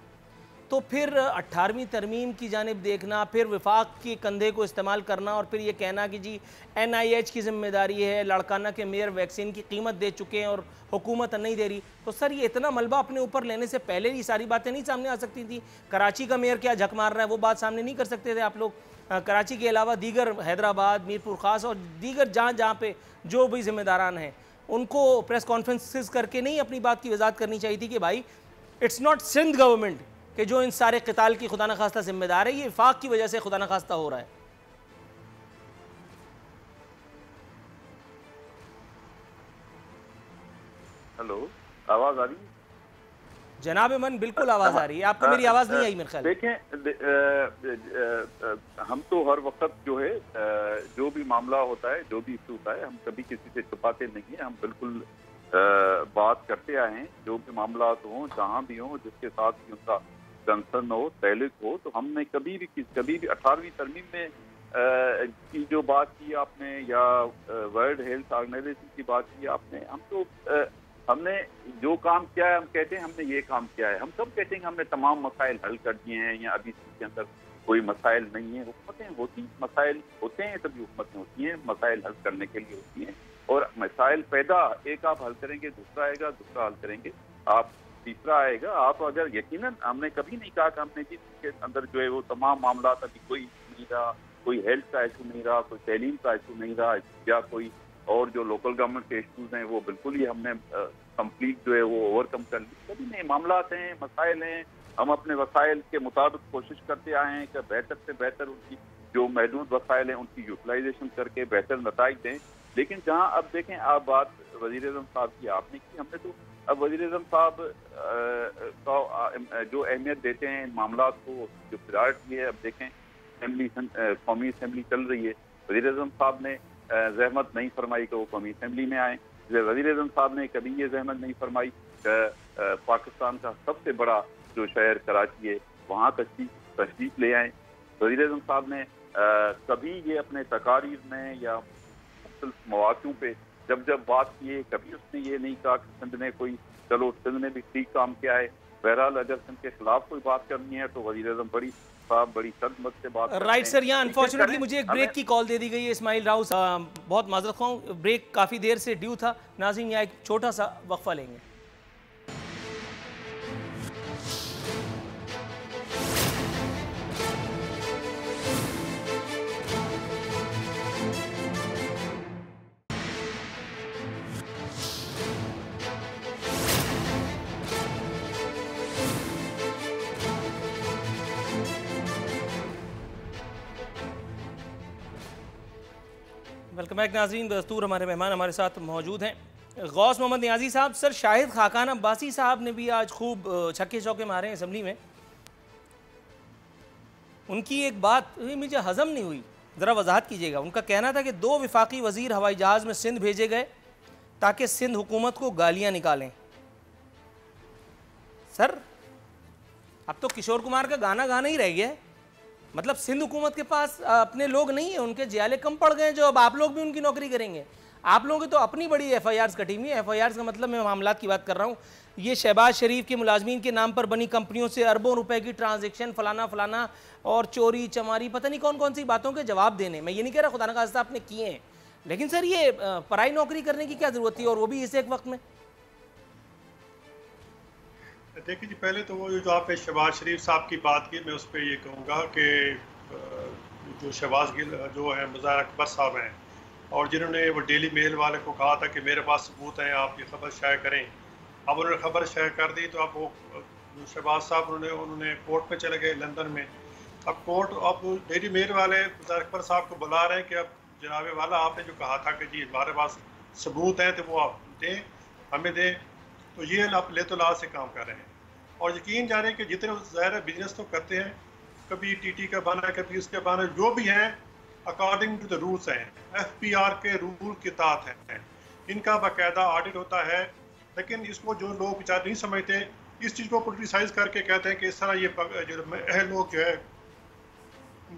तो फिर 18वीं तरमीम की जानिब देखना, फिर विफाक के कंधे को इस्तेमाल करना और फिर ये कहना कि जी NIH की जिम्मेदारी है, लड़काना के मेयर वैक्सीन की कीमत दे चुके हैं और हुकूमत नहीं दे रही। तो सर ये इतना मलबा अपने ऊपर लेने से पहले ये सारी बातें नहीं सामने आ सकती थी? कराची का मेयर क्या झक मार रहा है वो बात सामने नहीं कर सकते थे आप लोग? कराची के अलावा दीगर हैदराबाद, मीरपुर ख़ास और दीगर जहाँ पे जो भी जिम्मेदारान हैं उनको प्रेस कॉन्फ्रेंसेस करके नहीं अपनी बात की वजाहत करनी चाहिए थी कि भाई इट्स नॉट सिंध गवर्नमेंट कि जो इन सारे क़िताल की खुदा न खास्ता जिम्मेदार है, ये वफाक की वजह से खुदा न खास्ता हो रहा है। हेलो, आवाज आ रही है? जनाब मन बिल्कुल आवाज आ रही है, आपको मेरी आवाज नहीं आई मेरे ख्याल? देखें, हम तो हर वक्त जो है जो भी मामला होता है, जो भी इशू होता है, हम कभी किसी से छुपाते नहीं है। हम बिल्कुल बात करते आए हैं। जो भी मामला हों, जहाँ भी हों, जिसके साथ भी उनका कंसर्न हो, तैलिक हो, तो हमने कभी भी 18वीं तरमीम में की जो बात की आपने, या वर्ल्ड हेल्थ ऑर्गेनाइजेशन की बात की आपने, हमने जो काम किया है, हम कहते हैं हमने ये काम किया है। हम सब कहते हैं हमने तमाम मसाइल हल कर दिए हैं, या अभी इसके अंदर कोई मसाइल नहीं है। हुकूमतें होती, मसाइल होते हैं, तभी हुकूमतें होती हैं, मसाइल हल करने के लिए होती हैं। और मसाइल पैदा, एक आप हल करेंगे, दूसरा आएगा, दूसरा हल करेंगे, आप तीसरा आएगा। आप अगर यकीनन, हमने कभी नहीं कहा कि हमने जिसके अंदर जो है वो तमाम मामला अभी कोई नहीं रहा, कोई हेल्थ का इशू नहीं रहा, कोई तैलीम का इशू नहीं रहा, या कोई और जो लोकल गवर्नमेंट के इशूज हैं वो बिल्कुल ही हमने कंप्लीट जो है वो ओवरकम कर ली। कभी नहीं, मामलात हैं, मसाइल हैं, हम अपने वसाइल के मुताबिक कोशिश करते आए हैं कि बेहतर से बेहतर उनकी जो महदूद वसाइल हैं उनकी यूटिलाइजेशन करके बेहतर नताइज दें। लेकिन जहाँ अब देखें, आप बात वज़ीर-ए-आज़म साहब की आपने की, हमने तो अब वज़ीर-ए-आज़म साहब का जो अहमियत देते हैं इन मामलात को, जो प्रायोरिटी है, अब देखें कौमी असम्बली चल रही है, वज़ीर-ए-आज़म साहब ने जहमत नहीं फरमाई कि वो कौमी असम्बली में आए। वज़ीर-ए-आज़म साहब ने कभी ये जहमत नहीं फरमाई कि पाकिस्तान का सबसे बड़ा जो शहर कराची है वहाँ तशरीफ ले आए। वज़ीर-ए-आज़म साहब ने कभी ये अपने तकारीर में या मुख्तलिफ मौक़ों पे जब बात की है, कभी उसने ये नहीं कहा कि सिंध ने कोई, चलो सिंध ने भी ठीक काम किया है। बहरहाल अगर सिंध के खिलाफ कोई बात करनी है तो वज़ीर-ए-आज़म बड़ी सख्त से बात। राइट सर, यहाँ अनफॉर्चुनेटली मुझे एक ब्रेक की कॉल दे दी गई है इस्माइल राहू साहब, बहुत माजरत खाऊं, ब्रेक काफ़ी देर से ड्यू था। नाज़रीन, यहाँ एक छोटा सा वक्फा लेंगे। वेलकम बैक नाज़रीन। दस्तूर हमारे मेहमान हमारे साथ मौजूद हैं। गौस मोहम्मद नियाजी साहब, सर शाहिद खाकान अब्बासी साहब ने भी आज खूब छक्के चौके मारे हैं असम्बली में। उनकी एक बात मुझे हजम नहीं हुई, ज़रा वजाहत कीजिएगा। उनका कहना था कि 2 विफाकी वज़ीर हवाई जहाज़ में सिंध भेजे गए ताकि सिंध हुकूमत को गालियाँ निकालें। सर अब तो किशोर कुमार का गाना गाना ही रह गया है। मतलब सिंध हुकूमत के पास अपने लोग नहीं है, उनके जियाले कम पड़ गए जो अब आप लोग भी उनकी नौकरी करेंगे। आप लोगों की तो अपनी बड़ी FIRs कटी हुई है। FIRs का मतलब मैं मामलात की बात कर रहा हूँ। ये शहबाज शरीफ के मुलाजमीन के नाम पर बनी कंपनियों से अरबों रुपए की ट्रांजैक्शन, फलाना फलाना और चोरी चमारी, पता नहीं कौन कौन सी बातों के जवाब देने। मैं ये नहीं कह रहा खुदा न खास्ता आपने किए हैं, लेकिन सर ये पराई नौकरी करने की क्या ज़रूरत थी, और वो भी इस एक वक्त में? देखिए जी, पहले तो वो जो आपने शहबाज शरीफ साहब की बात की, मैं उस पर ये कहूँगा कि जो शहबाज गिल जो है मुज़ाहिर अकबर साहब हैं, और जिन्होंने वो डेली मेल वाले को कहा था कि मेरे पास सबूत हैं, आप ये खबर शाया करें। अब उन्होंने खबर शाया कर दी, तो अब वो शहबाज साहब उन्होंने कोर्ट में चले गए लंदन में। अब कोर्ट अब डेली मेल वाले मुज़ाहिर अकबर साहब को बुला रहे हैं कि अब जनाब वाला आपने जो कहा था कि जी हमारे पास सबूत हैं, तो वो आप दें, हमें दें। तो ये आप ले तो ला से काम कर रहे हैं, और यकीन जाने कि जितने ज़ाहिर बिजनेस तो करते हैं, कभी TT का बना है, कभी उसके बना, जो भी हैं अकॉर्डिंग टू द रूल्स हैं, FPR के रूल के तहत हैं, इनका बाकायदा ऑडिट होता है। लेकिन इसको जो लोग बेचारे नहीं समझते, इस चीज़ को पोलिटिसाइज करके कहते हैं कि इस तरह ये जो लोग जो है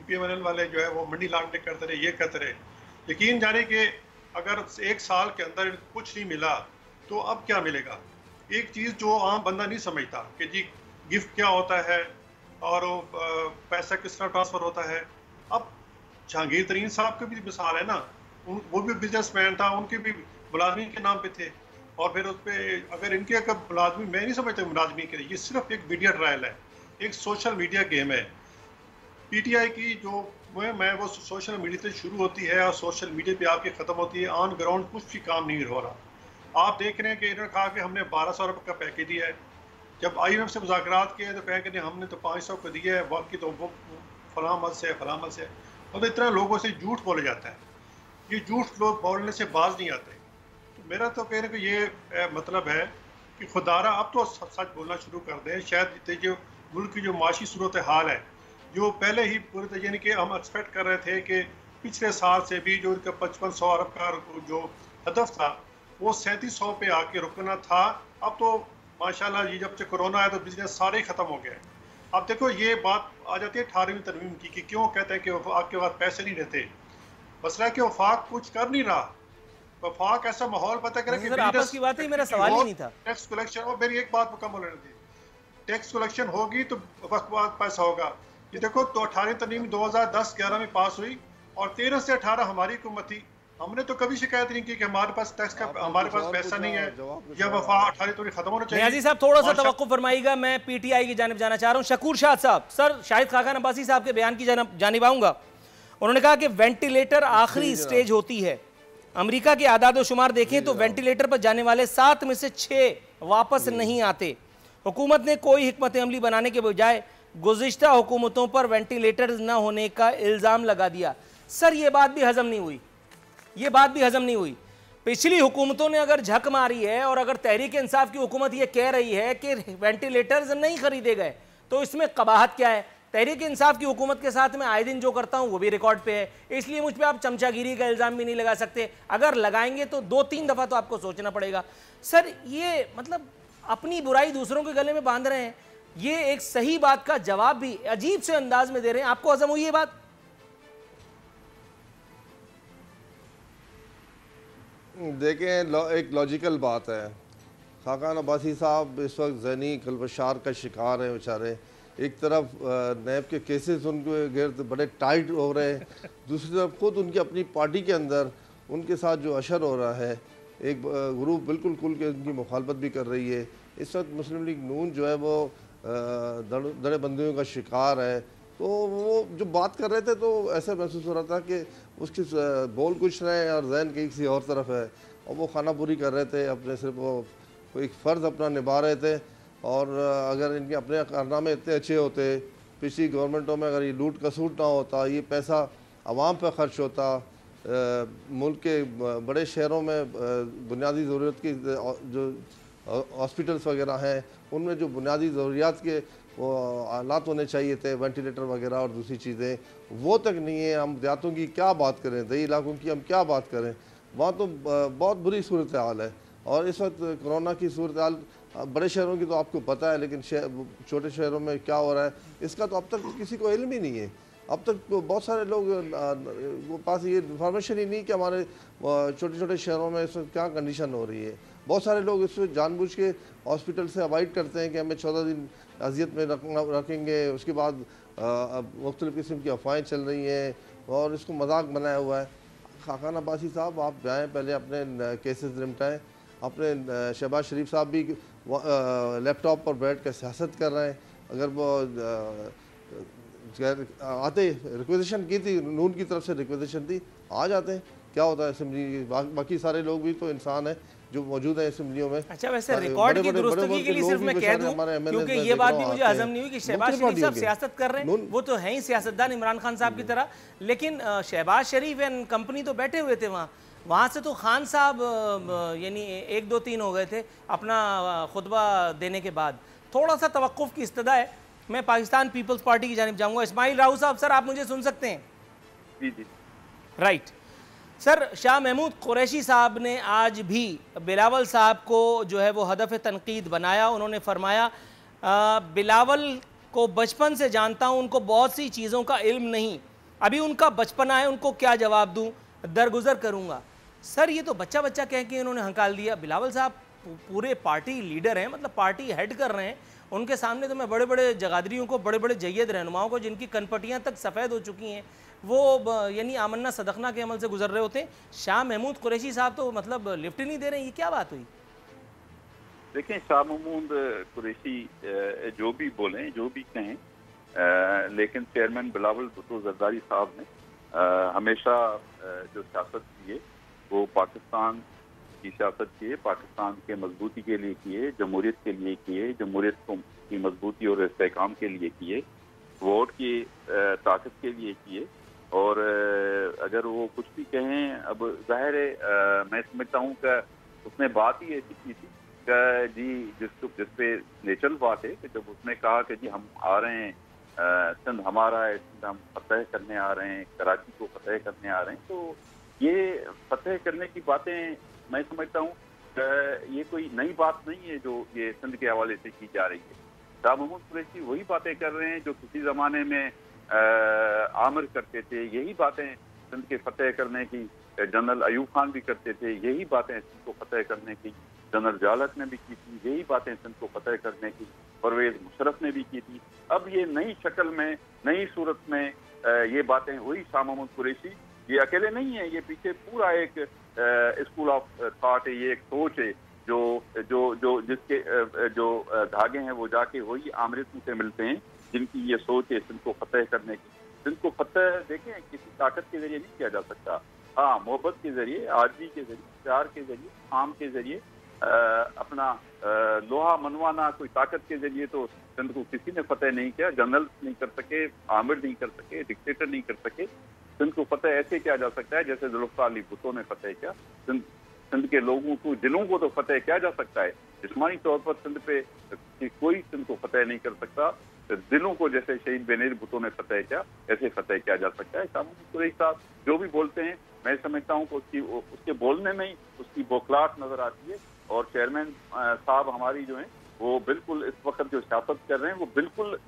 PMNL वाले जो है वो मनी लॉन्ड्रिंग करते रहे, ये करते रहे। यकीन जाने कि अगर 1 साल के अंदर कुछ नहीं मिला तो अब क्या मिलेगा। एक चीज़ जो आम बंदा नहीं समझता कि जी गिफ्ट क्या होता है और पैसा किस तरह ट्रांसफ़र होता है। अब जहांगीर तरीन साहब की भी मिसाल है ना, वो भी बिजनेसमैन था, उनके भी मुलाजमी के नाम पे थे, और फिर उस पर अगर इनके अगर मुलाजमी, मैं नहीं समझता मुलाजमी के लिए, ये सिर्फ एक मीडिया ट्रायल है, एक सोशल मीडिया गेम है। PTI की जो मैं वो सोशल मीडिया से शुरू होती है और सोशल मीडिया पे आके ख़त्म होती है, ऑन ग्राउंड कुछ भी काम नहीं हो रहा। आप देख रहे हैं कि इन्होंने कहा कि हमने 1200 रुपये का पैकेज दिया है, जब IMF से मुज़ाकरात किए तो कहें कि हमने तो 500 को दिया है, बाकी तो वो फलां मत से फलां मत से। और इतना लोगों से झूठ बोला जाता है, ये झूठ लोग बोलने से बाज नहीं आते। तो मेरा तो कहने का ये मतलब है कि खुदारा अब तो सच बोलना शुरू कर दें। शायद जो मुल्क की जो माशी सूरत हाल है, जो पहले ही पूरे यानी कि हम एक्सपेक्ट कर रहे थे कि पिछले साल से भी जो इनका 5500 अरब का जो हदफ था वो 3700 पे आके रुकना था। अब तो माशाल्लाह ये जब से कोरोना आया तो बिजनेस सारे ही ख़त्म हो गए। अब देखो ये बात आ जाती है 18वीं तरमीम की कि क्यों कहते हैं कि आपके पास पैसे नहीं रहते। मसला है कि वफाक कुछ कर नहीं रहा, वफाक ऐसा माहौल पता करे कि आपस की बात ही, मेरा सवाल ही नहीं था। टैक्स कलेक्शन, और मेरी एक बात मुकम्मल होने दी, टैक्स कलेक्शन होगी तो वक्त बाद पैसा होगा। ये देखो तो 18वीं तरमीम 2010-11 में पास हुई और 13 से 18 हमारी हुकूमत थी। हमने तो कभी शिकायत नहीं की कि हमारे पास टैक्स का हमारे पास पैसा नहीं है, या वफा 18 तो खत्म होना चाहिए। नियाजी साहब थोड़ा सा तवक्कुफ फरमाइएगा, मैं PTI की जानिब जाना चाह रहा हूँ। शकूर शाह साहब, सर शाहिद खाकान अब्बासी साहब के बयान की जानिब आऊँगा। उन्होंने कहा कि वेंटिलेटर आखिरी स्टेज होती है। अमेरिका के आदाद शुमार देखें तो वेंटिलेटर पर जाने वाले 7 में से 6 वापस नहीं आते। हुकूमत ने कोई हिकमत अमली बनाने के बजाय गुज़िश्ता हुकूमतों पर वेंटिलेटर न होने का इल्ज़ाम लगा दिया। सर ये बात भी हजम नहीं हुई, ये बात भी हजम नहीं हुई। पिछली हुकूमतों ने अगर झक मारी है और अगर तहरीक इंसाफ की हुकूमत ये कह रही है कि वेंटिलेटर्स नहीं खरीदे गए, तो इसमें कबाहत क्या है? तहरीक इंसाफ की हुकूमत के साथ मैं आए दिन जो करता हूँ वो भी रिकॉर्ड पे है, इसलिए मुझ पर आप चमचागिरी का इल्ज़ाम भी नहीं लगा सकते। अगर लगाएंगे तो 2-3 दफ़ा तो आपको सोचना पड़ेगा। सर ये मतलब अपनी बुराई दूसरों के गले में बांध रहे हैं, ये एक सही बात का जवाब भी अजीब से अंदाज में दे रहे हैं। आपको हजम हुई ये बात? देखें, एक लॉजिकल बात है। खाकान अब्बासी साहब इस वक्त ज़हनी खलबशार का शिकार हैं बेचारे। एक तरफ नैब के केसेस उनके गिर्द बड़े टाइट हो रहे हैं, दूसरी तरफ खुद उनकी अपनी पार्टी के अंदर उनके साथ जो अशर हो रहा है, एक ग्रुप बिल्कुल खुल के उनकी मुखालफत भी कर रही है। इस वक्त मुस्लिम लीग नून जो है वो दड़ेबंदियों का शिकार है। तो वो जो बात कर रहे थे तो ऐसा महसूस हो रहा था कि उसकी बोल कुछ रहे हैं और जहन कहीं किसी और तरफ है, और वो खाना पूरी कर रहे थे अपने, सिर्फ वो एक फ़र्ज़ अपना निभा रहे थे। और अगर इनके अपने कारनामे इतने अच्छे होते, पिछली गवर्नमेंटों में अगर ये लूट कसूट ना होता, ये पैसा आवाम पर ख़र्च होता, मुल्क के बड़े शहरों में बुनियादी ज़रूरत की जो हॉस्पिटल्स वगैरह हैं उनमें जो बुनियादी ज़रूरियात के वो आलात होने चाहिए थे, वेंटिलेटर वगैरह और दूसरी चीज़ें, वो तक नहीं है। हम देहातों की क्या बात करें, दही इलाकों की हम क्या बात करें, वहाँ तो बहुत बुरी सूरत हाल है। और इस वक्त कोरोना की सूरत हाल बड़े शहरों की तो आपको पता है, लेकिन छोटे शहरों में क्या हो रहा है इसका तो अब तक किसी को इल्म ही नहीं है। अब तक बहुत सारे लोग वो पास ये इन्फॉर्मेशन ही नहीं कि हमारे छोटे छोटे शहरों में इस वक्त क्या कंडीशन हो रही है। बहुत सारे लोग इस वक्त जानबूझ के हॉस्पिटल से अवॉइड करते हैं कि हमें 14 दिन अजियत में रखेंगे, उसके बाद मुख्तलिफ़ किस्म की अफवाहें चल रही हैं और इसको मजाक बनाया हुआ है। खाकान अब्बासी साहब आप जाएँ, पहले अपने केसेस निपटाएँ। अपने शहबाज शरीफ साहब भी लैपटॉप पर बैठ कर सियासत कर रहे हैं। अगर वो आते रिक्वेजिशन की थी, नून की तरफ से रिक्वेजिशन थी, आ जाते हैं, क्या होता है असेंबली, बाकी सारे लोग भी तो इंसान हैं जो मौजूद है असेंबलियों में। अच्छा, वैसे रिकॉर्ड की दुरुस्तगी के लिए सिर्फ मैं कह दूं, क्योंकि ये बात भी मुझे हजम नहीं हुई कि शहबाज शरीफ साहब सियासत कर रहे हैं, वो तो है ही सियासतदान इमरान खान साहब की तरह, लेकिन शहबाज शरीफ एंड कंपनी तो बैठे हुए थे वहाँ से तो खान साहब यानी 1 2 3 हो गए थे अपना खुतबा देने के बाद। थोड़ा सा तवक्कुफ की इस्तदा है। मैं पाकिस्तान पीपल्स पार्टी की जानिब जाऊँगा। इस्माइल राव साहब, सर आप मुझे सुन सकते हैं? जी जी, राइट सर। शाह महमूद कुरैशी साहब ने आज भी बिलावल साहब को जो है वो हदफ तनकीद बनाया। उन्होंने फरमाया बिलावल को बचपन से जानता हूँ, उनको बहुत सी चीज़ों का इल्म नहीं, अभी उनका बचपना है, उनको क्या जवाब दूँ, दरगुजर करूँगा। सर ये तो बच्चा बच्चा कह के इन्होंने हंकाल दिया। बिलावल साहब पूरे पार्टी लीडर हैं, मतलब पार्टी हेड कर रहे हैं। उनके सामने तो मैं बड़े बड़े जगादरियों को, बड़े बड़े जय्यद रहनुमाओं को जिनकी कनपटियाँ तक सफ़ेद हो चुकी हैं, वो यानी आमन्ना सदखना के अमल से गुजर रहे होते हैं। शाह महमूद कुरैशी साहब तो मतलब लिफ्ट ही नहीं दे रहे हैं, ये क्या बात हुई? देखें, शाह महमूद कुरैशी जो भी बोलें, जो भी कहें, लेकिन चेयरमैन बिलावल भुट्टो जरदारी साहब ने हमेशा जो सियासत की है वो पाकिस्तान की सियासत किए, पाकिस्तान के मजबूती के लिए किए, जमहूरियत के लिए किए, जमहूरियत की मजबूती और इस्तेहकाम के लिए किए, वोट की ताकत के लिए किए। और अगर वो कुछ भी कहें, अब जाहिर है मैं समझता हूँ कि उसने बात ही ऐसी की थी कि जी जिस पे नेचुरल बात है कि जब उसने कहा कि जी हम आ रहे हैं, सिंध हमारा है, सिंध हम फतह करने आ रहे हैं, कराची को फतह करने आ रहे हैं, तो ये फतह करने की बातें मैं समझता हूँ ये कोई नई बात नहीं है जो ये सिंध के हवाले से की जा रही है। शाह महमूद कुरैशी वही बातें कर रहे हैं जो किसी ज़माने में आमिर करते थे, यही बातें सिंध के फतह करने की जनरल अयूब खान भी करते थे, यही बातें सिंध को फतह करने की जनरल जालत ने भी की थी, यही बातें सिंध को फतह करने की परवेज मुशर्रफ ने भी की थी। अब ये नई शक्ल में, नई सूरत में ये बातें हुई। शाह महमूद कुरैशी ये अकेले नहीं है, ये पीछे पूरा एक स्कूल ऑफ थॉट है, ये एक सोच है जो जो जो जिसके जो धागे हैं वो जाके वही आमरितों से मिलते हैं जिनकी ये सोच है सिंध को फतह करने की। सिंध को फतह देखें किसी ताकत के जरिए नहीं किया जा सकता, हाँ मोहब्बत के जरिए, आदमी के जरिए, प्यार के जरिए, आम के जरिए, अपना लोहा मनवाना कोई ताकत के जरिए तो सिंध को किसी ने फतह नहीं किया। जनरल नहीं कर सके, आमिर नहीं कर सके, डिक्टेटर नहीं कर सके। सिंध को फतह ऐसे किया जा सकता है जैसे जुल्फ़िकार अली भुट्टो ने फतह किया। सिंध के लोगों को, दिलों को तो फतह किया जा सकता है, जिस्मानी तौर पर सिंध पे कोई सिंध को फतह नहीं कर सकता। दिलों को जैसे शहीद बेनज़ीर भुट्टो ने फतह किया, ऐसे फतह किया जा सकता है। शाह महमूद कुरैशी साहब जो भी बोलते हैं, मैं समझता हूँ कि उसके बोलने में ही उसकी बौखलाहट नजर आती है। और चेयरमैन साहब हमारी जो है वो बिल्कुल इस वक्त जो सियासत कर रहे हैं वो बिल्कुल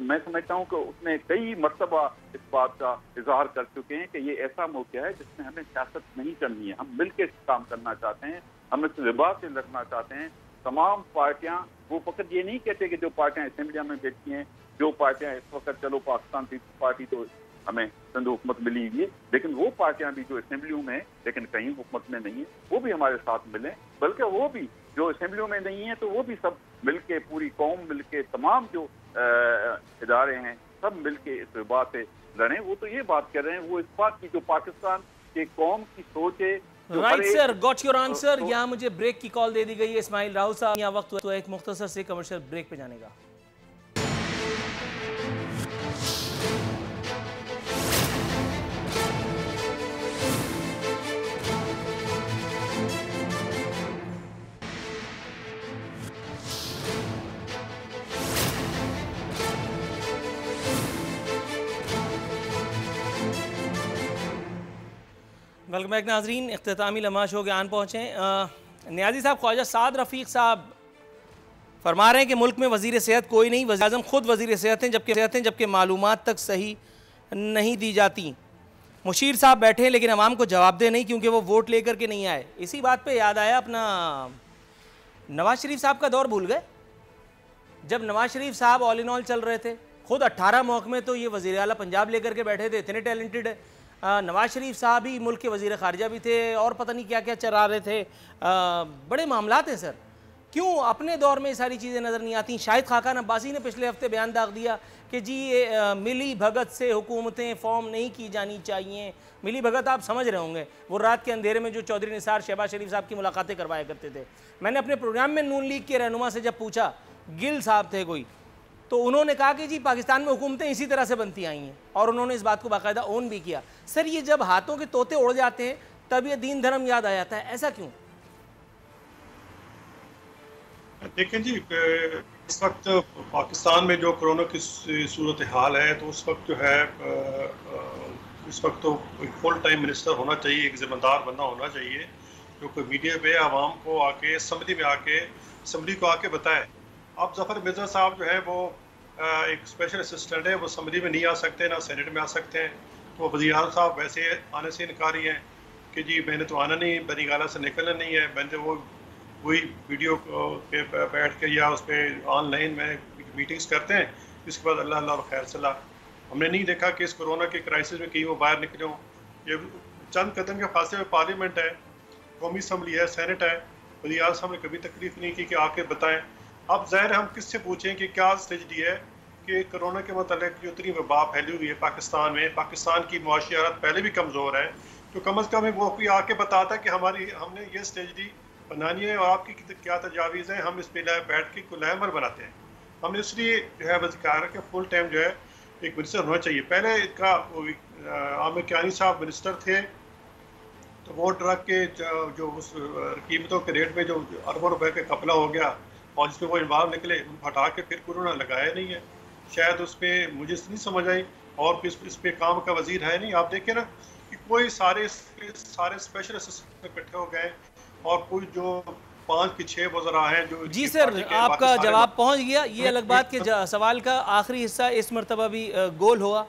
मैं समझता हूँ कि उसने कई मरतबा इस बात का इजहार कर चुके हैं कि ये ऐसा मौका है जिसमें हमें सियासत नहीं करनी है, हम मिलकर काम करना चाहते हैं, हम इस लिबास से लड़ना चाहते हैं। तमाम पार्टियां, वो फकत ये नहीं कहते कि जो पार्टियां असेंबलियां में बैठती हैं, जो पार्टियां इस वक्त चलो पाकिस्तान पीपल्स पार्टी तो हमें सिंध हुकूमत मिली हुई है, लेकिन वो पार्टियां भी जो असेंबलियों में लेकिन कहीं हुकूमत में नहीं है वो भी हमारे साथ मिलें, बल्कि वो भी जो असेंबलियों में नहीं है तो वो भी सब मिलके, पूरी कौम मिलके, तमाम जो इदारे हैं सब मिलके इस बात से लड़ें। वो तो ये बात कर रहे हैं, वो इस बात की जो पाकिस्तान के कौम की सोच है। Right sir, got your answer. यहाँ मुझे ब्रेक की कॉल दे दी गई है इस्माइल राव साहब, यहाँ वक्त तो एक मुख्तसर से कमर्शियल ब्रेक पे जाने का। वेलकम बैक नाजरीन, इख्तितामी लम्हा शो के आन पहुँचे। नियाज़ी साहब, ख्वाजा साद रफ़ीक साहब फरमा रहे हैं कि मुल्क में वज़ीर सेहत कोई नहीं, वज़ीर आज़म ख़ुद वज़ीर सेहत हैं, जबकि मालूमात तक सही नहीं दी जाती। मुशीर साहब बैठे हैं लेकिन अवाम को जवाबदेह नहीं, क्योंकि वो वोट लेकर के नहीं आए। इसी बात पे याद आया, अपना नवाज शरीफ साहब का दौर भूल गए। जब नवाज शरीफ साहब ऑल इन ऑल चल रहे थे, खुद 18 महकमे तो ये वज़ीर आला पंजाब लेकर के बैठे थे, इतने टैलेंटेड है। नवाज शरीफ साहब ही मुल्क के वज़ीर ख़ारिजा भी थे और पता नहीं क्या क्या चला रहे थे। बड़े मामलात हैं सर, क्यों अपने दौर में ये सारी चीज़ें नज़र नहीं आती? शाहिद खाकान अब्बासी ने पिछले हफ्ते बयान दाग दिया कि जी मिली भगत से हुकूमतें फॉर्म नहीं की जानी चाहिए। मिली भगत आप समझ रहे होंगे, वो रात के अंधेरे में जो चौधरी निसार शहबाज शरीफ साहब की मुलाकातें करवाया करते थे। मैंने अपने प्रोग्राम में नून लीग के रहनुमा से जब पूछा, गिल साहब थे कोई, तो उन्होंने कहा कि जी पाकिस्तान में हुकूमतें इसी तरह से बनती आई हैं, और उन्होंने इस बात को बाकायदा ओन भी किया। सर, ये जब हाथों के तोते उड़ जाते हैं तब ये दीन धर्म याद आ जाता है, ऐसा क्यों? देखें जी, इस वक्त पाकिस्तान में जो कोरोना की सूरत हाल है, तो उस वक्त जो है इस वक्त तो एक फुल टाइम मिनिस्टर होना चाहिए, एक ज़िम्मेदार बंदा होना चाहिए जो कोई मीडिया पे आवाम को आके असम्बली में आके असम्बली को आके बताए। अब जफ़र मिर्ज़ा साहब जो है वो एक स्पेशल असिस्टेंट है, वो असम्बली में नहीं आ सकते, ना सेनेट में आ सकते हैं। तो वज़ीर आज़म साहब वैसे आने से इनकारी हैं कि जी मैंने तो आना नहीं, बनी गाला से निकलना नहीं है। मैंने वो वही वीडियो पे बैठ के या उस पर ऑनलाइन में मीटिंग्स करते हैं, इसके बाद अल्लाह अल्लाह खैर सलाह। हमने नहीं देखा कि इस कोरोना के क्राइसिस में कहीं वो बाहर निकले हों। ये चंद कदम के फासले में पार्लियामेंट है, कौमी असम्बली है, सेनेट है, वज़ीर आज़म साहब ने कभी तकलीफ नहीं की कि आके बताएं। अब ज़ाहिर हम किससे पूछें कि क्या स्ट्रेटजी है कि कोरोना के मतलब जो इतनी वबा फैली हुई है पाकिस्तान में, पाकिस्तान की मुआशी हालत पहले भी कमज़ोर है, तो कम अज़ कम वो कोई आके बताता कि हमने ये स्ट्रेटजी बनानी है और आपकी क्या तजावीज़ हैं, हम इस पर बैठ के कुलैमर बनाते हैं। हमने इसलिए जो है वज़ीर के फुल टाइम जो है एक मिनिस्टर होना चाहिए। पहले इनका आमिर कियानी साहब मिनिस्टर थे, तो वो ड्रग के जो उस कीमतों के रेट में जो अरबों रुपए का कपला हो गया और जिसमें वो इन्वाल्व निकले, हटा के फिर कोरोना लगाया नहीं है। शायद उस पर मुझे नहीं समझ आई, और इस पे काम का वजीर है नहीं। आप देखें ना कि कोई सारे स्पेशल असिस्टेंट इकट्ठे हो गए और कोई जो 5 के 6 वज़रा हैं जो। जी सर, आपका जवाब पहुंच गया। ये अलग बात के सवाल का आखिरी हिस्सा इस मरतबा भी गोल हुआ।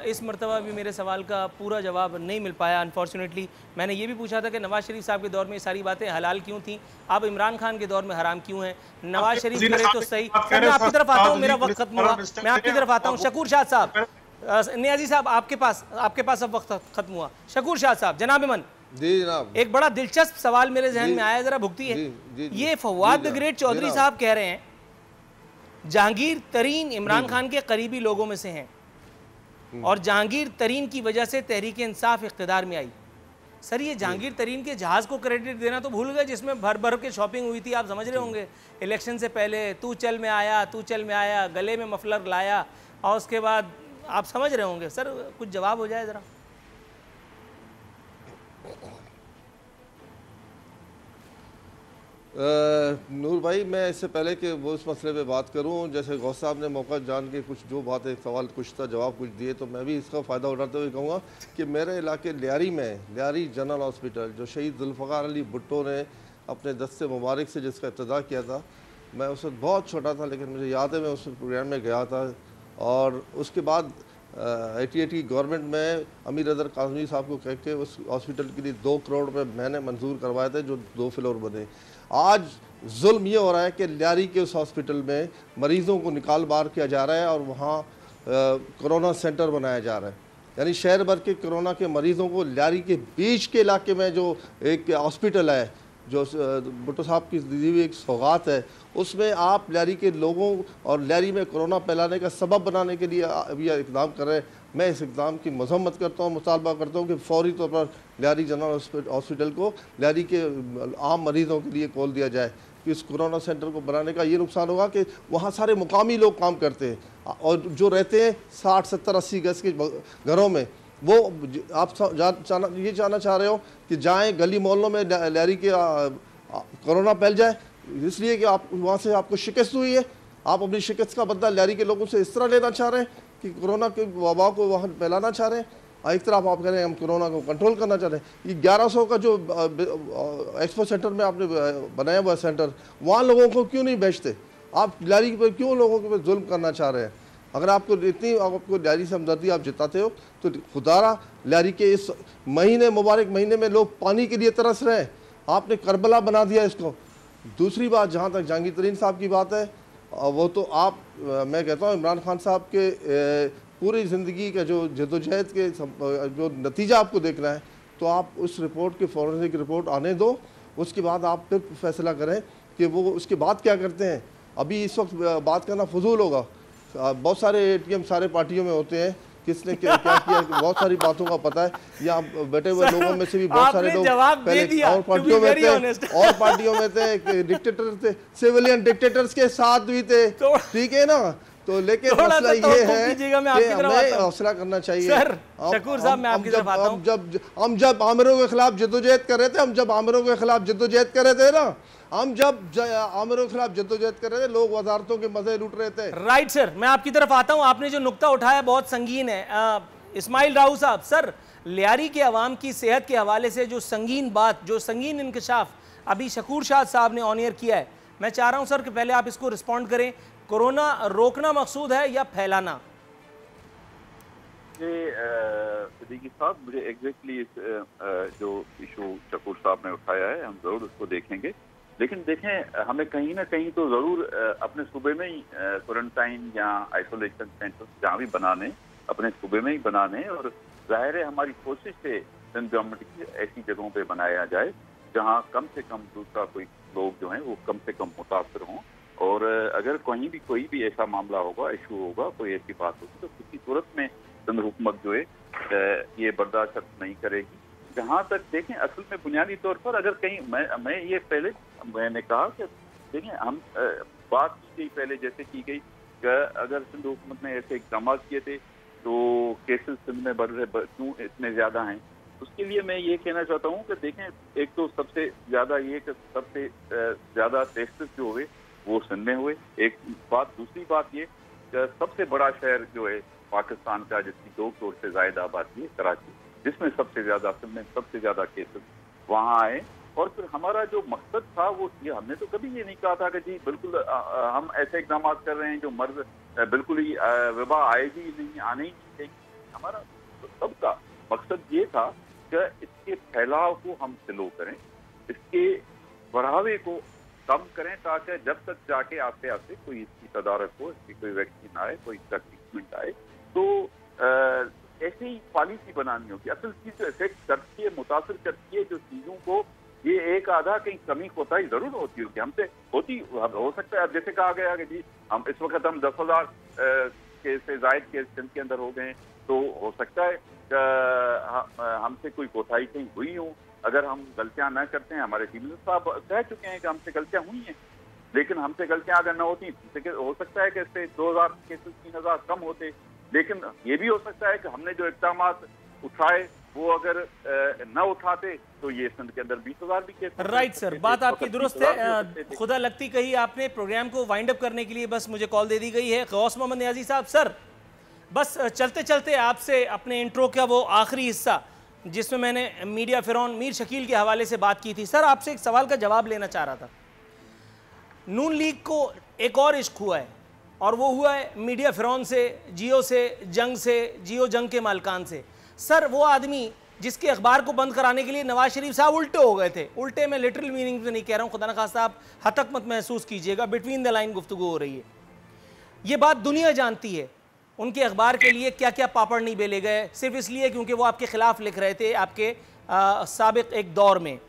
इस मरतबा भी मेरे सवाल का पूरा जवाब नहीं मिल पाया अनफॉर्चुनेटली। मैंने ये भी पूछा था कि नवाज शरीफ साहब के दौर में ये सारी बातें हलाल क्यों थी, अब इमरान खान के दौर में हराम क्यों हैं? नवाज शरीफ करे तो सही। सर, मैं आपकी तरफ आता हूँ, मेरा वक्त खत्म हुआ, मैं आपकी तरफ आता हूँ। शकूर शाह साहब, नियाजी साहब आपके पास अब वक्त खत्म हुआ। शकूर शाह साहब, जनाब इमन जी जनाब, एक बड़ा दिलचस्प सवाल मेरे जहन में आया, जरा भुगती है। ये फवाद द ग्रेट चौधरी साहब कह रहे हैं जहांगीर तरीन इमरान खान के करीबी लोगों में से हैं और जहांगीर तरीन की वजह से तहरीक इंसाफ इख्तिदार में आई। सर, ये जहांगीर तरीन के जहाज़ को क्रेडिट देना तो भूल गए जिसमें भर भर के शॉपिंग हुई थी। आप समझ रहे होंगे, इलेक्शन से पहले तू चल में आया, गले में मफलर लाया, और उसके बाद आप समझ रहे होंगे। सर, कुछ जवाब हो जाए ज़रा। नूर भाई, मैं इससे पहले कि वो इस मसले पे बात करूं, जैसे गौस साहब ने मौका जान के कुछ जो बातें सवाल कुछ था जवाब कुछ दिए, तो मैं भी इसका फ़ायदा उठाते हुए कहूँगा कि मेरे इलाके लियारी में लियारी जनरल हॉस्पिटल जो शहीद जुल्फ़कार अली भुट्टो ने अपने दस्ते मुबारक से जिसका इब्तिदा किया था, मैं उस वक्त बहुत छोटा था लेकिन मुझे याद है मैं उस प्रोग्राम में गया था। और उसके बाद 88 गवर्नमेंट में अमीर अदर काज़मी साहब को कह के उस हॉस्पिटल के लिए 2 करोड़ रुपये मैंने मंजूर करवाए थे, जो 2 फ्लोर बने। आज जुल्म ये हो रहा है कि लियारी के उस हॉस्पिटल में मरीज़ों को निकाल बाहर किया जा रहा है और वहाँ कोरोना सेंटर बनाया जा रहा है। यानी शहर भर के कोरोना के मरीज़ों को लियारी के बीच के इलाके में जो एक हॉस्पिटल है, जो भुट्टो साहब की दी हुई एक सौगात है, उसमें आप लियारी के लोगों और लियारी में कोरोना फैलाने का सबब बनाने के लिए अभी इकदाम कर रहे हैं। मैं इस इकदाम की मजम्मत करता हूँ, मुतालबा करता हूँ कि फौरी तौर पर लियारी जनरल हॉस्पिटल को लियारी के आम मरीज़ों के लिए खोल दिया जाए। कि इस कोरोना सेंटर को बनाने का ये नुकसान होगा कि वहाँ सारे मुकामी लोग काम करते हैं और जो रहते हैं 60, 70, 80 गज के घरों में, वो आप ये जानना चाह रहे हो कि जाएँ गली मोहल्लों में लियारी के कोरोना फैल जाए, इसलिए कि आप वहाँ से आपको शिकस्त हुई है, आप अपनी शिकस्त का बदला लियारी के लोगों से इस तरह लेना चाह रहे हैं कि कोरोना के वबा को वहाँ फैलाना चाह रहे हैं। एक तरफ आप कह रहे हैं हम कोरोना को कंट्रोल करना चाह रहे हैं। ये 1100 का जो एक्सपो सेंटर में आपने बनाया हुआ सेंटर, वहाँ लोगों को क्यों नहीं बेचते? आप लैरी पर क्यों लोगों के ऊपर जुल्म करना चाह रहे हैं? अगर आपको इतनी आपको लैरी से हमदर्दी आप जिताते हो तो खुदारा लैरी के इस महीने, मुबारक महीने में लोग पानी के लिए तरस रहे हैं, आपने करबला बना दिया इसको। दूसरी बात, जहाँ तक जहांगीर तरीन साहब की बात है, वो तो आप, मैं कहता हूँ इमरान खान साहब के पूरी ज़िंदगी का जो जदोजहद के जो नतीजा आपको देखना है, तो आप उस रिपोर्ट के फॉरेंसिक रिपोर्ट आने दो, उसके बाद आप फिर फैसला करें कि वो उसके बाद क्या करते हैं। अभी इस वक्त बात करना फजूल होगा। बहुत सारे ATM सारे पार्टियों में होते हैं, किसने क्या किया, बहुत सारी बातों का पता है। यहाँ बैठे हुए लोगों में से भी बहुत सारे लोग पहले और पार्टियों में थे, और पार्टियों में थे, डिक्टेटर थे, सिविलियन डिक्टेटर्स के साथ भी थे, ठीक है ना। तो लेकिन मसला ये है कि हमें हौसला करना चाहिए। शकूर साहब, मैं आपकी तरफ आता हूं। हम जब आमिरों के खिलाफ जद्दोजहद कर रहे थे, हम जब आमिरों के खिलाफ जद्दोजहद कर रहे थे, लोग वजारतों के मजे लूट रहे थे। राइट सर, मैं आपकी तरफ आता हूं। आपने जो नुक्ता उठाया बहुत संगीन है। इस्माइल राऊ साहब, सर लियारी के अवाम की सेहत के हवाले से जो संगीन बात, जो संगीन इंकशाफ अभी शकूर शाह साहब ने ऑन एयर किया है, मैं चाह रहा हूं सर कि पहले आप इसको रिस्पॉन्ड करें। कोरोना रोकना मकसूद है या फैलाना? सिद्दीकी साहब, मुझे एग्जैक्टली जो इशू शकूर साहब ने उठाया है, हम जरूर उसको देखेंगे। लेकिन देखें, हमें कहीं ना कहीं तो जरूर अपने सूबे में ही क्वारंटाइन या आइसोलेशन सेंटर जहाँ भी बनाने, अपने सूबे में ही बनाने, और जाहिर है हमारी कोशिश है सिंध गवर्नमेंट की ऐसी जगहों पे बनाया जाए जहाँ कम से कम दूसरा कोई लोग जो हैं वो कम से कम मुतासर हों। और अगर कहीं भी कोई भी ऐसा मामला होगा, इशू होगा, कोई ऐसी बात होगी, तो किसी सूरत में सिंध हुकूमत जो है ये बर्दाश्त नहीं करेगी। जहाँ तक देखें, असल में बुनियादी तौर पर अगर कहीं मैं ये पहले मैंने कहा कि देखें, हम बात की गई पहले जैसे की गई कि अगर सिंध हुकूमत ने ऐसे इक़दाम किए थे तो केसेस सिंध में क्यों इतने ज़्यादा हैं। उसके लिए मैं ये कहना चाहता हूँ कि देखें, एक तो सबसे ज़्यादा ये कि सबसे ज़्यादा टेस्ट जो हुए वो सिंध में हुए, एक बात। दूसरी बात ये कि सबसे बड़ा शहर जो है पाकिस्तान का, जिसकी 2 करोड़ से ज़्यादा आबादी है, कराची, जिसमें सबसे ज़्यादा सिंध में सबसे ज़्यादा केसेस वहाँ आए। और फिर हमारा जो मकसद था वो ये, हमने तो कभी ये नहीं कहा था कि जी बिल्कुल हम ऐसे इक़दाम कर रहे हैं जो मर्ज बिल्कुल ही वबा आएगी नहीं, आने ही नहीं देगी। हमारा तो सबका मकसद ये था कि इसके फैलाव को हम स्लो करें, इसके बढ़ावे को कम करें, ताकि जब तक जाके आस्ते आस्ते कोई इसकी तदारक हो, इसकी कोई वैक्सीन आए, कोई इसका ट्रीटमेंट आए। तो ऐसी ही पॉलिसी बनानी होगी। असल चीज जो इफेक्ट करती है, मुतासर करती है जो चीज़ों को, ये एक आधा कहीं कमी कोताही जरूर होती होगी, हमसे होती हो सकता है। अब जैसे कहा गया कि जी हम इस वक्त हम 10,000 के से जायद केस सिंध के अंदर हो गए, तो हो सकता है हमसे कोई कोताही कहीं हुई हो। अगर हम गलतियां न करते हैं, हमारे टीम साहब कह चुके हैं कि हमसे गलतियां हुई हैं, लेकिन हमसे गलतियां अगर न होती हो सकता है कि इससे 2,000 केसेस 3,000 कम होते। लेकिन ये भी हो सकता है कि हमने जो इक़दाम उठाए वो अगर न उठाते तो ये सिंध के अंदर 20,000 भी केस। राइट सर, बात आपकी दुरुस्त है। खुदा लगती कही आपने। प्रोग्राम को वाइंड अप करने के लिए बस मुझे कॉल दे दी गई है। गौस मोहम्मद नियाजी साहब, सर बस चलते चलते आपसे अपने इंट्रो का वो आखिरी हिस्सा जिसमें मैंने मीडिया फिरौन मीर शकील के हवाले से बात की थी, सर आपसे एक सवाल का जवाब लेना चाह रहा था। नून लीग को एक और इश्क हुआ है, और वो हुआ है मीडिया फिरौन से, जियो से, जंग से, जियो जंग के मालकान से। सर वो आदमी जिसके अखबार को बंद कराने के लिए नवाज शरीफ साहब उल्टे हो गए थे, उल्टे में लिटरल मीनिंग में नहीं कह रहा हूँ, खुदा न खास्ता आप हतक मत महसूस कीजिएगा, बिटवीन द लाइन गुफ्तगू हो रही है। ये बात दुनिया जानती है उनके अखबार के लिए क्या क्या पापड़ नहीं बेले गए, सिर्फ इसलिए क्योंकि वो आपके खिलाफ लिख रहे थे आपके साबिक एक दौर में।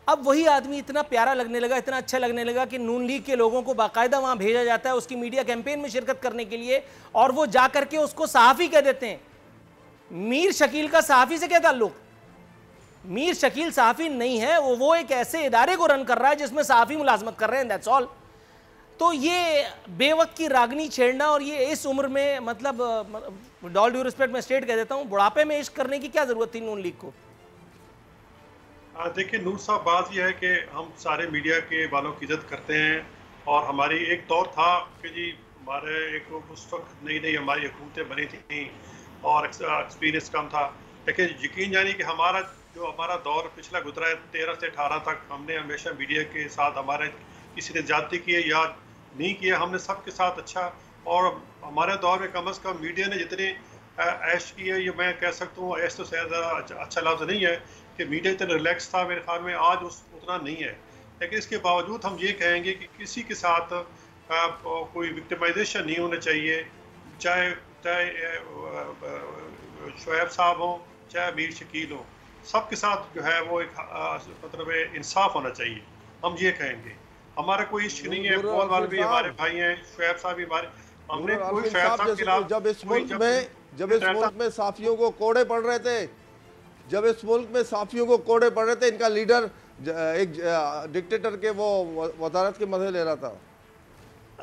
अब वही आदमी इतना प्यारा लगने लगा, इतना अच्छा लगने लगा कि नून लीग के लोगों को बाकायदा वहाँ भेजा जाता है उसकी मीडिया कैंपेन में शिरकत करने के लिए, और वो जा करके उसको सहाफ़ी कह देते हैं। मीर शकील का सहाफ़ी से क्या ताल्लुक? मीर शकील सहाफ़ी नहीं है, वो एक ऐसे इदारे को रन कर रहा है जिसमें सहाफ़ी मुलाजमत कर रहे हैं, दैट्स ऑल। तो ये बेवक्त की रागनी छेड़ना, और ये इस उम्र में, मतलब डॉल ड्यू रिस्पेक्ट में स्टेट कह देता हूँ, बुढ़ापे में इश्क करने की क्या ज़रूरत थी नून लीग को? देखिए नूर साहब, बात यह है कि हम सारे मीडिया के वालों की इज्जत करते हैं, और हमारी एक दौर था कि जी हमारे एक उस वक्त नई नई हमारी हुकूमतें बनी थी और एक्सपीरियंस कम था, लेकिन यकीन जानिए कि हमारा दौर पिछला गुजरा है 13 से 18 तक, हमने हमेशा मीडिया के साथ हमारे किसी ने ज्यादती की है या नहीं किया, हमने सबके साथ अच्छा, और हमारे दौर में कम से कम मीडिया ने जितने ऐश की है, ये मैं कह सकता हूँ, ऐश तो शायद अच्छा लफ्ज़ नहीं है कि मीडिया इतना रिलैक्स था, मेरे ख्याल में आज उतना नहीं है। लेकिन इसके बावजूद हम ये कहेंगे कि किसी के साथ कोई विक्टिमाइजेशन नहीं होना चाहिए, चाहे शोएब साहब हो चाहे अमीर शकील हो, सबके साथ जो है वो एक मतलब इंसाफ होना चाहिए, हम ये कहेंगे। हमारा कोई इश्क नहीं है, बोल वाले भी हमारे भाई हैं, शोएब साहब भी हमारे, हमने कोई शोएब साहब के खिलाफ जब इस मुल्क में साफियों को कोड़े पड़ रहे थे, जब इस मुल्क में साफियों को कोड़े पड़ रहे थे, इनका लीडर एक डिक्टेटर के वो वजारत के मजे ले रहा था।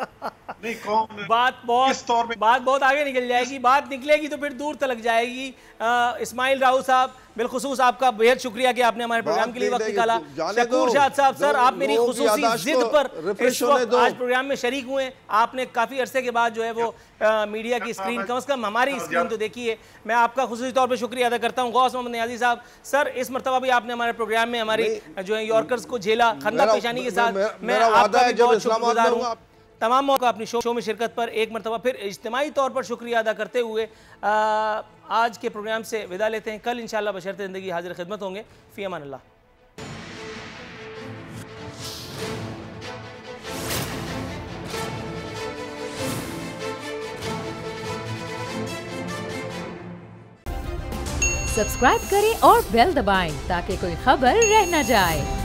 नहीं, कौन बात बहुत आगे निकल जाएगी, बात निकलेगी तो फिर दूर तक जाएगी। इस्माइल राव साहब, बिलखुसूस आपका बेहद शुक्रिया कि आपने हमारे प्रोग्राम के लिए वक्त निकाला। शकूर शाद साहब, सर आप मेरी खुसूसी जिद पर इस वक्त आज प्रोग्राम में शरीक हुए। आपने काफी अरसे के बाद जो है वो मीडिया की स्क्रीन, कम से कम हमारी स्क्रीन तो देखी है, मैं आपका खुसूसी तौर पर शुक्रिया अदा करता हूँ। गौस मोहम्मद नियाज़ी साहब, सर इस मरतबा भी आपने हमारे प्रोग्राम में हमारी जो है यॉर्कर्स को झेला खंदा पेशानी के साथ, मैं आपका भी बहुत शुक्रगुजार हूँ। तमाम मौका अपनी शो में शिरकत पर एक मरतबा फिर इज्तिमाई तौर पर शुक्रिया अदा करते हुए आज के प्रोग्राम से विदा लेते हैं। कल इंशाअल्लाह बशर्ते ज़िंदगी हाजिर खिदमत होंगे। फ़ी अमान अल्लाह। सब्सक्राइब करें और बेल दबाएं ताकि कोई खबर रह न जाए।